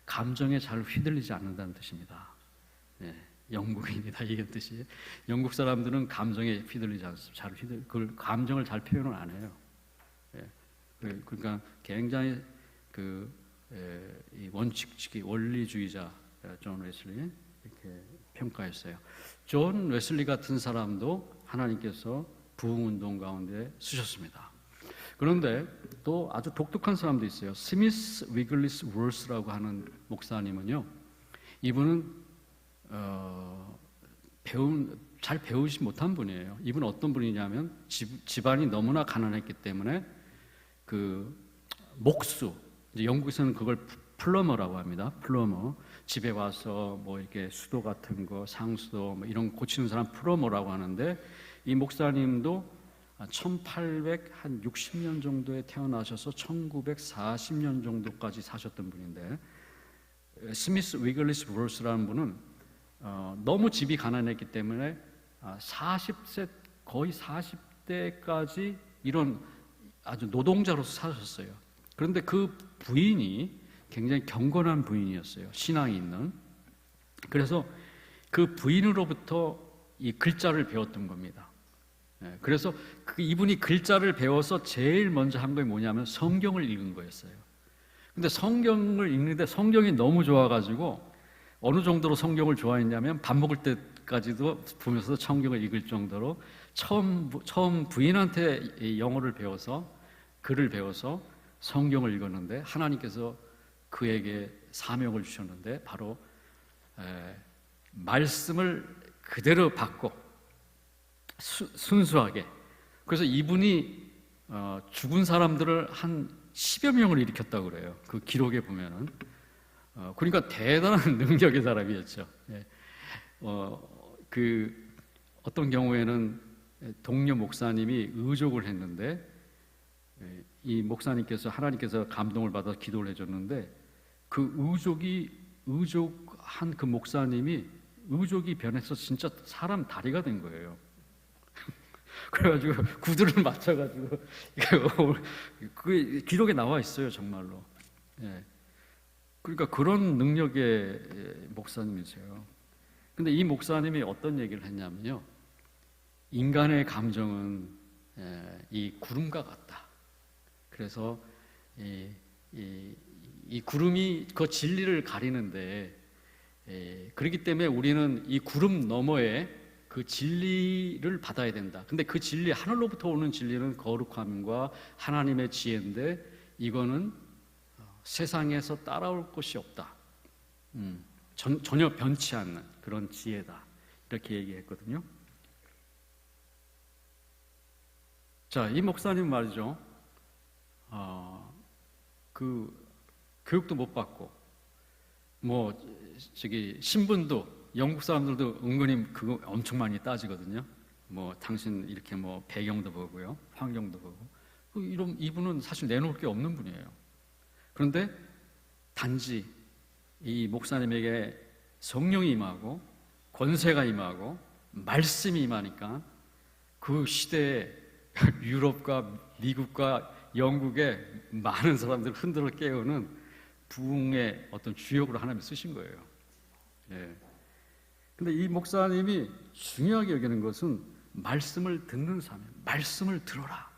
감정에 잘 휘둘리지 않는다는 뜻입니다. 네, 영국인이다 이게 뜻이. 영국 사람들은 감정에 휘둘리지 않습니다. 그 감정을 잘 표현을 안 해요. 네, 그러니까 굉장히 이 원칙주의 원리주의자 존 웨슬리 이렇게 평가했어요. 존 웨슬리 같은 사람도 하나님께서 부흥운동 가운데 쓰셨습니다. 그런데 또 아주 독특한 사람도 있어요. 스미스 위글리스 월스라고 하는 목사님은요, 이분은 잘 배우지 못한 분이에요. 이분은 어떤 분이냐면 집안이 너무나 가난했기 때문에 그 목수, 이제 영국에서는 그걸 플러머라고 합니다. 플러머. 집에 와서 뭐 이렇게 수도 같은 거, 상수도 뭐 이런 고치는 사람 플러머라고 하는데, 이 목사님도 1860년 정도에 태어나셔서 1940년 정도까지 사셨던 분인데, 스미스 위글리스 월스라는 분은 너무 집이 가난했기 때문에 40세 거의 40대까지 이런 아주 노동자로서 사셨어요. 그런데 그 부인이 굉장히 경건한 부인이었어요. 신앙이 있는. 그래서 그 부인으로부터 이 글자를 배웠던 겁니다. 그래서 이분이 글자를 배워서 제일 먼저 한 게 뭐냐면 성경을 읽은 거였어요. 근데 성경을 읽는데 성경이 너무 좋아가지고 어느 정도로 성경을 좋아했냐면 밥 먹을 때까지도 보면서 성경을 읽을 정도로 처음 부인한테 영어를 배워서 글을 배워서 성경을 읽었는데, 하나님께서 그에게 사명을 주셨는데 바로 말씀을 그대로 받고 순수하게. 그래서 이분이 죽은 사람들을 한 10여 명을 일으켰다고 그래요. 그 기록에 보면은. 그러니까 대단한 능력의 사람이었죠. 어떤 경우에는 동료 목사님이 의족을 했는데, 이 목사님께서 하나님께서 감동을 받아서 기도를 해줬는데, 그 의족한 그 목사님이 의족이 변해서 진짜 사람 다리가 된 거예요. 그래가지고 구두를 맞춰가지고 그 기록에 나와 있어요, 정말로. 그러니까 그런 능력의 목사님이세요. 근데 이 목사님이 어떤 얘기를 했냐면요, 인간의 감정은 이 구름과 같다. 그래서 이 구름이 그 진리를 가리는데, 그렇기 때문에 우리는 이 구름 너머에 그 진리를 받아야 된다. 근데 그 진리, 하늘로부터 오는 진리는 거룩함과 하나님의 지혜인데, 이거는 세상에서 따라올 것이 없다. 전혀 변치 않는 그런 지혜다. 이렇게 얘기했거든요. 자, 이 목사님 말이죠. 그 교육도 못 받고, 신분도 영국 사람들도 은근히 그거 엄청 많이 따지거든요. 당신 이렇게 배경도 보고요, 환경도 보고. 이분은 사실 내놓을 게 없는 분이에요. 그런데 단지 이 목사님에게 성령이 임하고 권세가 임하고 말씀이 임하니까 그 시대에 유럽과 미국과 영국의 많은 사람들을 흔들어 깨우는 부흥의 어떤 주역으로 하나님이 쓰신 거예요. 근데 이 목사님이 중요하게 여기는 것은 말씀을 듣는 사람, 말씀을 들어라.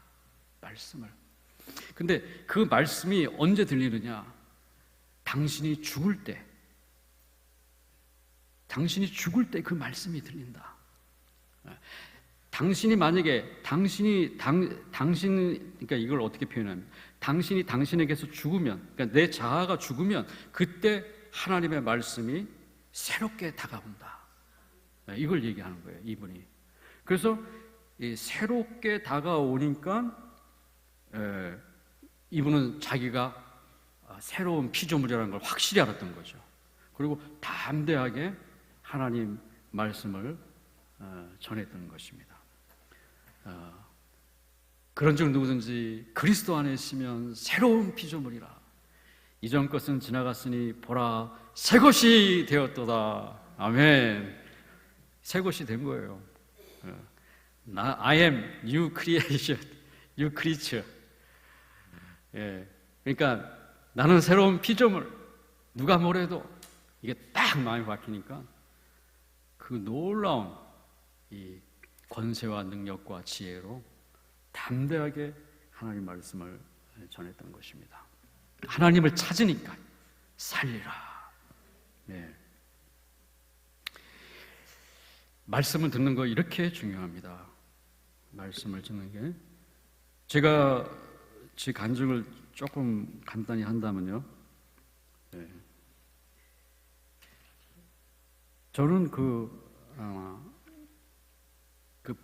말씀을. 근데 그 말씀이 언제 들리느냐? 당신이 죽을 때 그 말씀이 들린다. 당신이 만약에 그러니까 이걸 어떻게 표현하면, 당신이 당신에게서 죽으면, 그러니까 내 자아가 죽으면 그때 하나님의 말씀이 새롭게 다가온다. 이걸 얘기하는 거예요, 이분이. 그래서 이 새롭게 다가오니까 이분은 자기가 새로운 피조물이라는 걸 확실히 알았던 거죠. 그리고 담대하게 하나님 말씀을 전했던 것입니다. 그런즉 누구든지 그리스도 안에 있으면 새로운 피조물이라. 이전 것은 지나갔으니 보라 새 것이 되었도다. 아멘. 새 것이 된 거예요. I am new creation, new creature. 예. 그러니까 나는 새로운 피조물, 누가 뭐래도 이게 딱 마음이 바뀌니까 그 놀라운 이 권세와 능력과 지혜로 담대하게 하나님 말씀을 전했던 것입니다. 하나님을 찾으니까 살리라. 네. 말씀을 듣는 거 이렇게 중요합니다. 말씀을 듣는 게. 제가 제 간증을 조금 간단히 한다면요. 네. 저는 그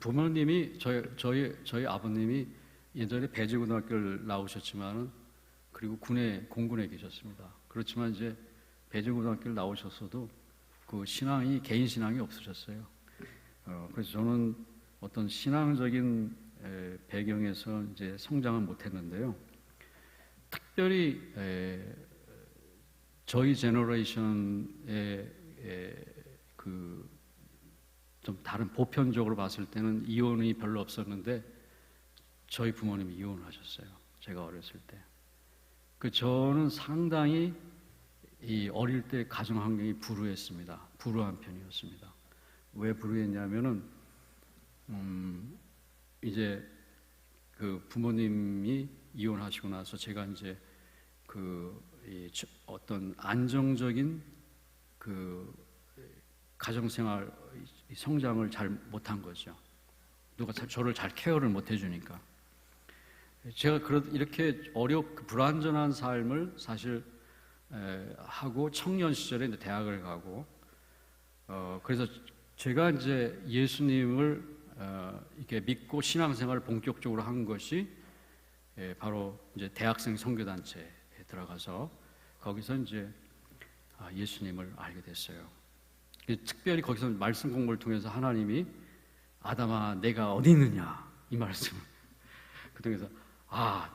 부모님이 저희 아버님이 예전에 배제고등학교를 나오셨지만은 그리고 공군에 계셨습니다. 그렇지만 이제 배제고등학교를 나오셨어도 그 신앙이 개인 신앙이 없으셨어요. 그래서 저는 어떤 신앙적인 배경에서 이제 성장은 못했는데요. 특별히 저희 제너레이션의 그 좀 다른 보편적으로 봤을 때는 이혼이 별로 없었는데 저희 부모님이 이혼을 하셨어요. 제가 어렸을 때. 저는 상당히 이 어릴 때 가정 환경이 불우했습니다. 불우한 편이었습니다. 왜 불우했냐면은 이제 그 부모님이 이혼하시고 나서 제가 이제 어떤 안정적인 그 가정생활 성장을 잘 못한 거죠. 누가 저를 잘 케어를 못 해주니까. 제가 이렇게 불완전한 삶을 사실 하고 청년 시절에 대학을 가고 그래서 제가 이제 예수님을 이렇게 믿고 신앙생활을 본격적으로 한 것이 바로 이제 대학생 선교단체에 들어가서 거기서 이제 예수님을 알게 됐어요. 특별히 거기서 말씀 공부를 통해서 하나님이 아담아 내가 어디 있느냐 이 말씀을 그중에서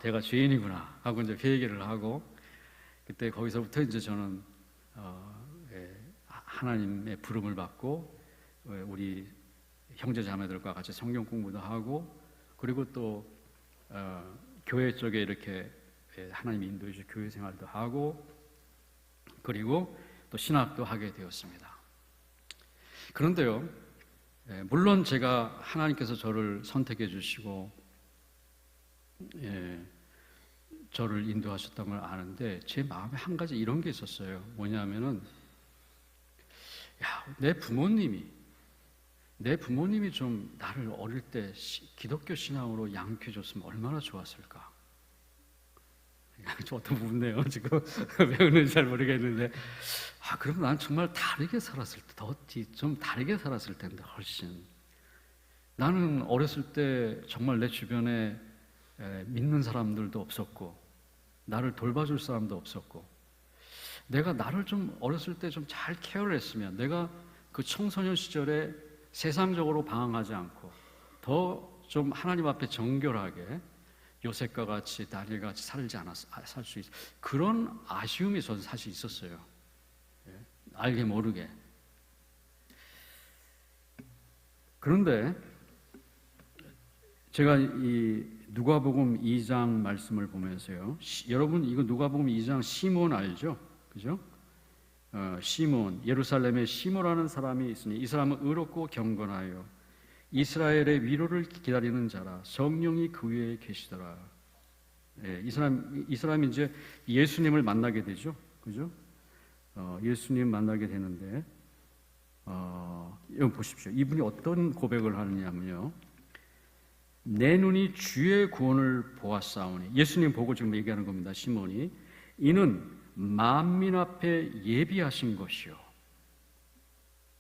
내가 죄인이구나 하고 이제 회개를 하고 그때 거기서부터 이제 저는 하나님의 부름을 받고 우리 형제 자매들과 같이 성경 공부도 하고 그리고 또 교회 쪽에 이렇게 하나님이 인도해 주신 교회 생활도 하고 그리고 또 신학도 하게 되었습니다. 그런데요, 물론 제가 하나님께서 저를 선택해 주시고 저를 인도하셨던 걸 아는데 제 마음에 한 가지 이런 게 있었어요. 뭐냐면은 내 부모님이 좀 나를 어릴 때 기독교 신앙으로 양육해 줬으면 얼마나 좋았을까. 좀 어떤 부분이네요. 지금 왜 그런지 잘 모르겠는데 그럼 난 정말 다르게 살았을 때 좀 다르게 살았을 텐데 훨씬. 나는 어렸을 때 정말 내 주변에 믿는 사람들도 없었고 나를 돌봐줄 사람도 없었고 내가 나를 좀 어렸을 때 좀 잘 케어를 했으면 내가 그 청소년 시절에 세상적으로 방황하지 않고 더 좀 하나님 앞에 정결하게 요셉과 같이 다니엘 같이 살 수 있어. 그런 아쉬움이 저는 사실 있었어요. 알게 모르게. 그런데 제가 이 누가복음 2장 말씀을 보면서요. 여러분 이거 누가복음 2장 시몬 알죠? 그죠? 시몬, 예루살렘에 시몬이라는 사람이 있으니 이 사람은 의롭고 경건하여 이스라엘의 위로를 기다리는 자라 성령이 그 위에 계시더라. 이 사람이 이제 예수님을 만나게 되죠, 그죠? 예수님 만나게 되는데 여기 보십시오. 이분이 어떤 고백을 하느냐면요. 내 눈이 주의 구원을 보았사오니 예수님 보고 지금 얘기하는 겁니다. 시몬이 이는 만민 앞에 예비하신 것이요.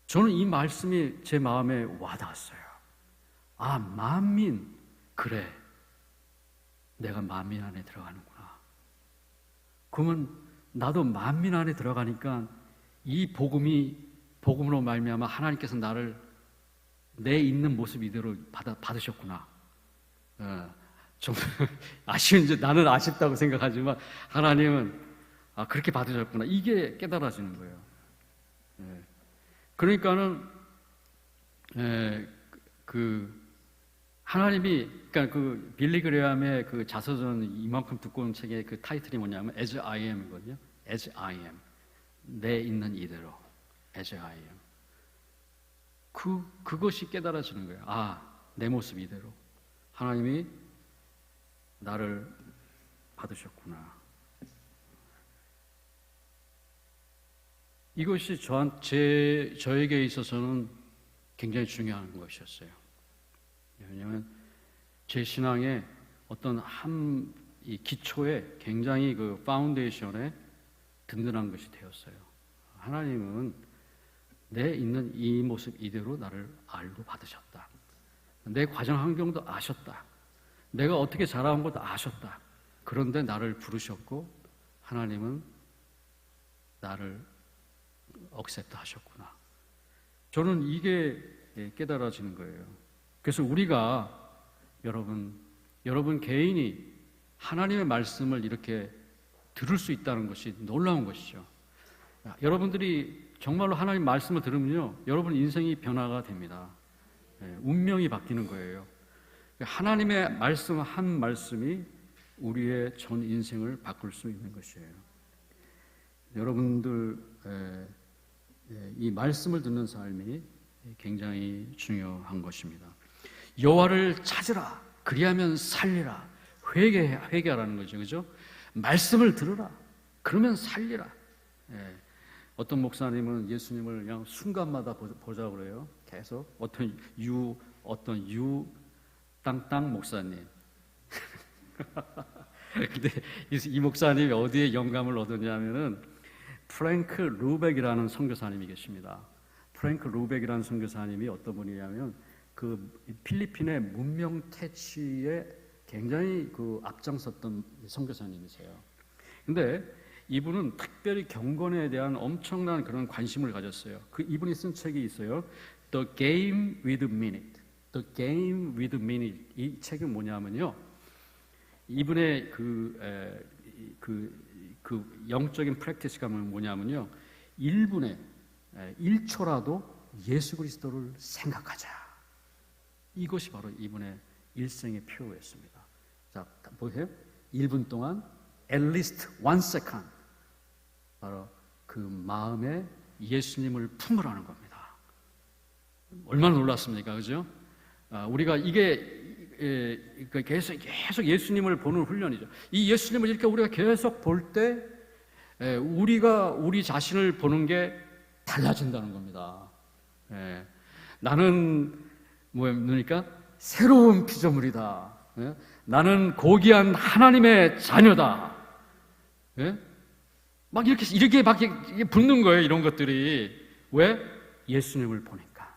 저는 이 말씀이 제 마음에 와닿았어요. 만민, 그래 내가 만민 안에 들어가는구나. 그러면 나도 만민 안에 들어가니까 이 복음으로 말미암아 하나님께서 나를 내 있는 모습 이대로 받으셨구나. 좀 나는 아쉽다고 생각하지만 하나님은 그렇게 받으셨구나. 이게 깨달아지는 거예요. 그러니까는 하나님이, 그러니까 그 빌리 그레함의 그 자서전 이만큼 두꺼운 책의 그 타이틀이 뭐냐면 As I Am이거든요. As I Am. 내 있는 이대로. As I Am. 그것이 깨달아지는 거예요. 아, 내 모습 이대로. 하나님이 나를 받으셨구나. 이것이 저에게 있어서는 굉장히 중요한 것이었어요. 왜냐하면 제 신앙의 어떤 이 기초에 굉장히 그 파운데이션에 든든한 것이 되었어요. 하나님은 내 있는 이 모습 이대로 나를 알고 받으셨다. 내 과정 환경도 아셨다. 내가 어떻게 자라온 것도 아셨다. 그런데 나를 부르셨고 하나님은 나를 억셉트 하셨구나. 저는 이게 깨달아지는 거예요. 그래서 우리가 여러분 개인이 하나님의 말씀을 이렇게 들을 수 있다는 것이 놀라운 것이죠. 여러분들이 정말로 하나님 말씀을 들으면요, 여러분 인생이 변화가 됩니다. 운명이 바뀌는 거예요. 하나님의 말씀 한 말씀이 우리의 전 인생을 바꿀 수 있는 것이에요. 여러분들 이 말씀을 듣는 삶이 굉장히 중요한 것입니다. 여호와를 찾으라. 그리하면 살리라. 회개하라는 거죠, 그죠? 말씀을 들으라. 그러면 살리라. 어떤 목사님은 예수님을 그냥 순간마다 보자고 그래요. 계속 어떤 유 땅땅 목사님. 근데 이 목사님이 어디에 영감을 얻었냐면은 프랭크 루벡이라는 선교사님이 계십니다. 프랭크 루벡이라는 선교사님이 어떤 분이냐면 그 필리핀의 문명 퇴치에 굉장히 그 앞장섰던 선교사님이세요. 근데 이분은 특별히 경건에 대한 엄청난 그런 관심을 가졌어요. 이분이 쓴 책이 있어요. The Game with Meaning. The Game with Meaning. 이 책은 뭐냐면요, 이분의 그 영적인 프랙티스가 뭐냐면요, 1초라도 예수 그리스도를 생각하자. 이것이 바로 이분의 일생의 표였습니다. 자, 보세요. 1분 동안 at least 1 second 바로 그 마음에 예수님을 품으라는 겁니다. 얼마나 놀랐습니까, 그죠? 우리가 이게 계속 예수님을 보는 훈련이죠. 이 예수님을 이렇게 우리가 계속 볼 때 우리가 우리 자신을 보는 게 달라진다는 겁니다. 나는 뭐입니까? 새로운 피조물이다. 나는 고귀한 하나님의 자녀다. 막 이렇게 막 붙는 거예요, 이런 것들이. 왜? 예수님을 보니까.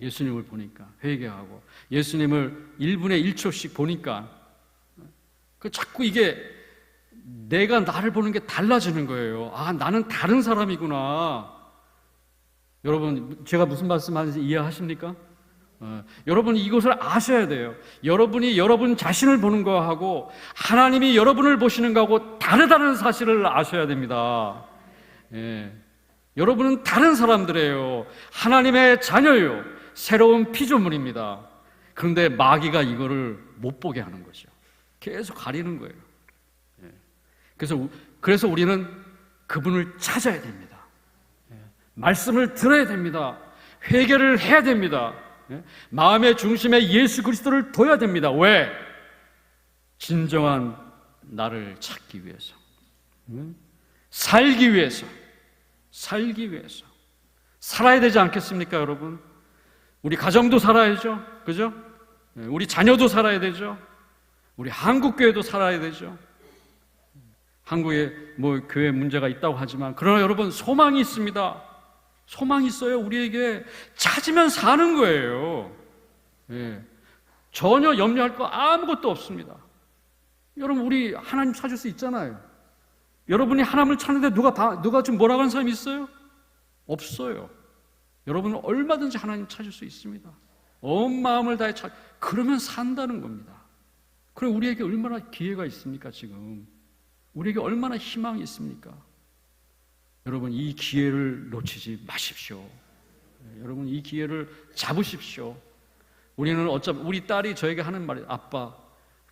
예수님을 보니까 회개하고 예수님을 1분에 1초씩 보니까 자꾸 이게 내가 나를 보는 게 달라지는 거예요. 아, 나는 다른 사람이구나. 여러분, 제가 무슨 말씀하는지 이해하십니까? 여러분이 이것을 아셔야 돼요. 여러분이 여러분 자신을 보는 거하고 하나님이 여러분을 보시는 거하고 다르다는 사실을 아셔야 됩니다. 여러분은 다른 사람들이에요. 하나님의 자녀예요. 새로운 피조물입니다. 그런데 마귀가 이거를 못 보게 하는 거죠. 계속 가리는 거예요. 그래서 우리는 그분을 찾아야 됩니다. 말씀을 들어야 됩니다. 회개를 해야 됩니다. 마음의 중심에 예수 그리스도를 둬야 됩니다. 왜? 진정한 나를 찾기 위해서, 살기 위해서 살아야 되지 않겠습니까, 여러분? 우리 가정도 살아야죠, 그죠? 우리 자녀도 살아야 되죠. 우리 한국교회도 살아야 되죠. 한국에 뭐 교회 문제가 있다고 하지만 그러나 여러분, 소망이 있습니다. 소망이 있어요. 우리에게 찾으면 사는 거예요. 전혀 염려할 거 아무것도 없습니다. 여러분, 우리 하나님 찾을 수 있잖아요. 여러분이 하나님을 찾는데 누가 좀 뭐라고 하는 사람이 있어요? 없어요. 여러분은 얼마든지 하나님 찾을 수 있습니다. 온 마음을 다해 그러면 산다는 겁니다. 그럼 우리에게 얼마나 기회가 있습니까, 지금? 우리에게 얼마나 희망이 있습니까? 여러분, 이 기회를 놓치지 마십시오. 여러분, 이 기회를 잡으십시오. 우리는 어차피 우리 딸이 저에게 하는 말이 아빠,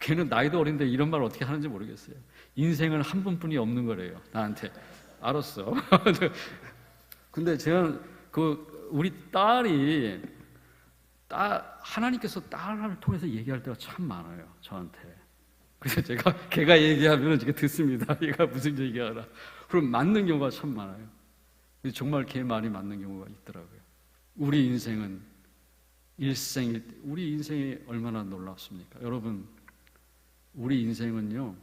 걔는 나이도 어린데 이런 말 어떻게 하는지 모르겠어요. 인생은 한 번뿐이 없는 거래요. 나한테. 알았어. 근데 제가 우리 딸이 하나님께서 딸을 통해서 얘기할 때가 참 많아요. 저한테. 그래서 걔가 얘기하면 제가 듣습니다. 얘가 무슨 얘기하나. 그럼 맞는 경우가 참 많아요. 정말 걔 말이 맞는 경우가 있더라고요. 우리 인생은 우리 인생이 얼마나 놀랍습니까? 여러분, 우리 인생은요,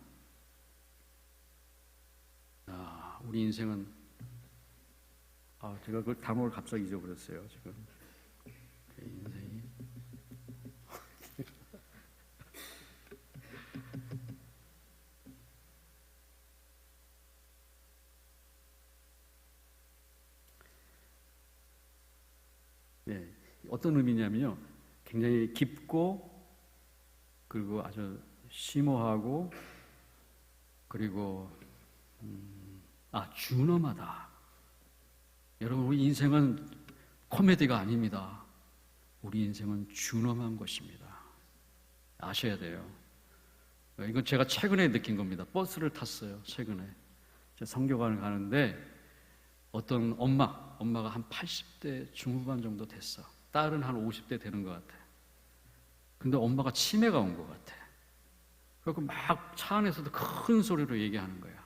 우리 인생은, 제가 그 단어를 갑자기 잊어버렸어요, 지금. 인생이. 네, 어떤 의미냐면요, 굉장히 깊고, 그리고 아주 심오하고, 그리고 준엄하다. 여러분, 우리 인생은 코미디가 아닙니다. 우리 인생은 준엄한 것입니다. 아셔야 돼요. 이건 제가 최근에 느낀 겁니다. 버스를 탔어요. 최근에 성교관을 가는데 어떤 엄마가 한 80대 중후반 정도 됐어. 딸은 한 50대 되는 것 같아. 근데 엄마가 치매가 온 것 같아. 그래서 막 차 안에서도 큰 소리로 얘기하는 거야.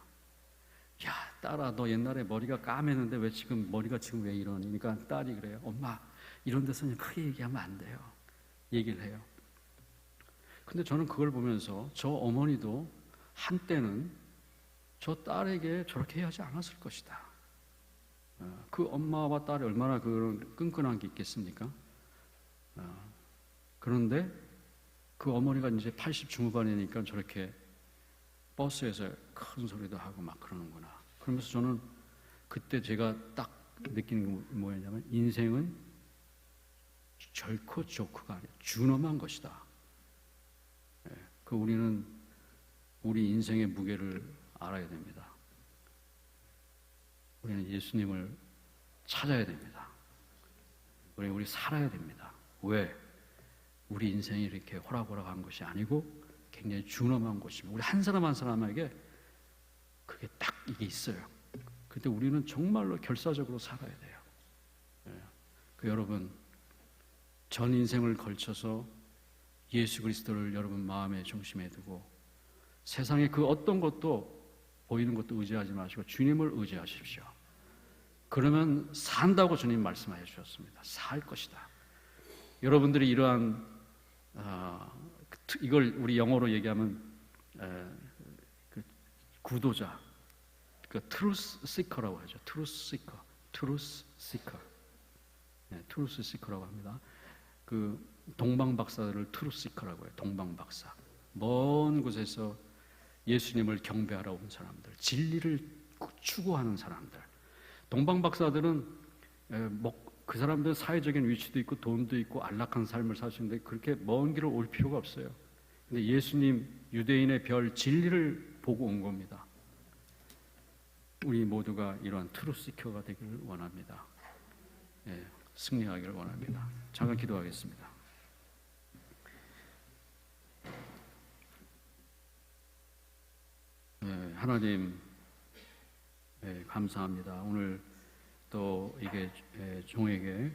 야, 딸아, 너 옛날에 머리가 까맸는데 왜 머리가 지금 왜 이러니? 그러니까 딸이 그래요. 엄마, 이런 데서는 크게 얘기하면 안 돼요. 얘기를 해요. 근데 저는 그걸 보면서 저 어머니도 한때는 저 딸에게 저렇게 해야 하지 않았을 것이다. 그 엄마와 딸이 얼마나 그런 끈끈한 게 있겠습니까? 그런데 그 어머니가 이제 80 중후반이니까 저렇게 버스에서 큰 소리도 하고 막 그러는구나. 그러면서 저는 그때 제가 딱 느끼는 게 뭐였냐면 인생은 결코 조크가 아니라 준엄한 것이다. 우리는 우리 인생의 무게를 알아야 됩니다. 우리는 예수님을 찾아야 됩니다. 우리 살아야 됩니다. 왜? 우리 인생이 이렇게 호락호락한 것이 아니고 굉장히 준엄한 것입니다. 우리 한 사람 한 사람에게 그게 딱 이게 있어요. 그때 우리는 정말로 결사적으로 살아야 돼요. 여러분, 전 인생을 걸쳐서 예수 그리스도를 여러분 마음의 중심에 두고 세상의 그 어떤 것도 보이는 것도 의지하지 마시고 주님을 의지하십시오. 그러면 산다고 주님 말씀하여 주셨습니다. 살 것이다. 여러분들이 이러한 이걸 우리 영어로 얘기하면 구도자, truth seeker라고 하죠. truth seeker라고 합니다. 동방 박사들을 truth seeker라고 해요. 동방 박사. 먼 곳에서 예수님을 경배하러 온 사람들, 진리를 추구하는 사람들. 동방 박사들은 그 사람들은 사회적인 위치도 있고 돈도 있고 안락한 삶을 사시는데 그렇게 먼 길을 올 필요가 없어요. 근데 예수님 유대인의 별 진리를 보고 온 겁니다. 우리 모두가 이러한 트루스 시커가 되기를 원합니다. 승리하기를 원합니다. 잠깐 기도하겠습니다. 하나님, 감사합니다. 오늘 또 이게 종에게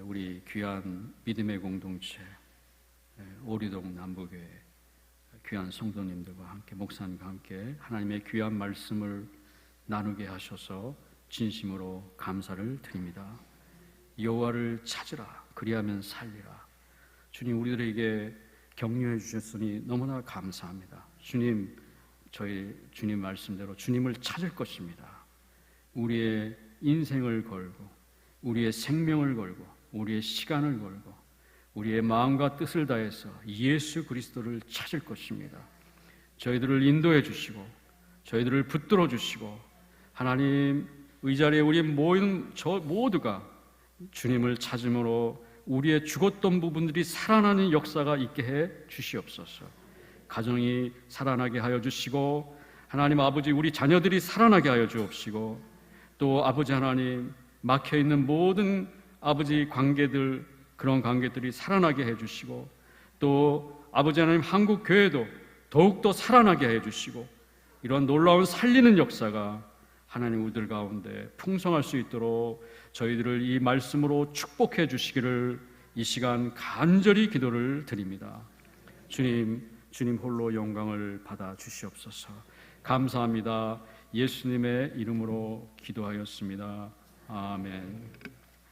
우리 귀한 믿음의 공동체 오리동 남북의 귀한 성도님들과 함께 목사님과 함께 하나님의 귀한 말씀을 나누게 하셔서 진심으로 감사를 드립니다. 여호와를 찾으라, 그리하면 살리라. 주님, 우리들에게 격려해 주셨으니 너무나 감사합니다. 주님, 저희 주님 말씀대로 주님을 찾을 것입니다. 우리의 인생을 걸고 우리의 생명을 걸고 우리의 시간을 걸고 우리의 마음과 뜻을 다해서 예수 그리스도를 찾을 것입니다. 저희들을 인도해 주시고 저희들을 붙들어 주시고 하나님 의자리에 우리 모두가 주님을 찾음으로 우리의 죽었던 부분들이 살아나는 역사가 있게 해 주시옵소서. 가정이 살아나게 하여 주시고 하나님 아버지 우리 자녀들이 살아나게 하여 주옵시고 또 아버지 하나님 막혀있는 모든 아버지 관계들 그 그런 관계들이 살아나게 해주시고, 또 아버지 하나님 한국 교회도 더욱더 살아나게 해주시고, 이런 놀라운 살리는 역사가 하나님 우리들 가운데 풍성할 수 있도록 저희들을 이 말씀으로 축복해 주시기를 이 시간 간절히 기도를 드립니다. 주님 홀로 영광을 받아 주시옵소서. 감사합니다. 예수님의 이름으로 기도하였습니다. 아멘.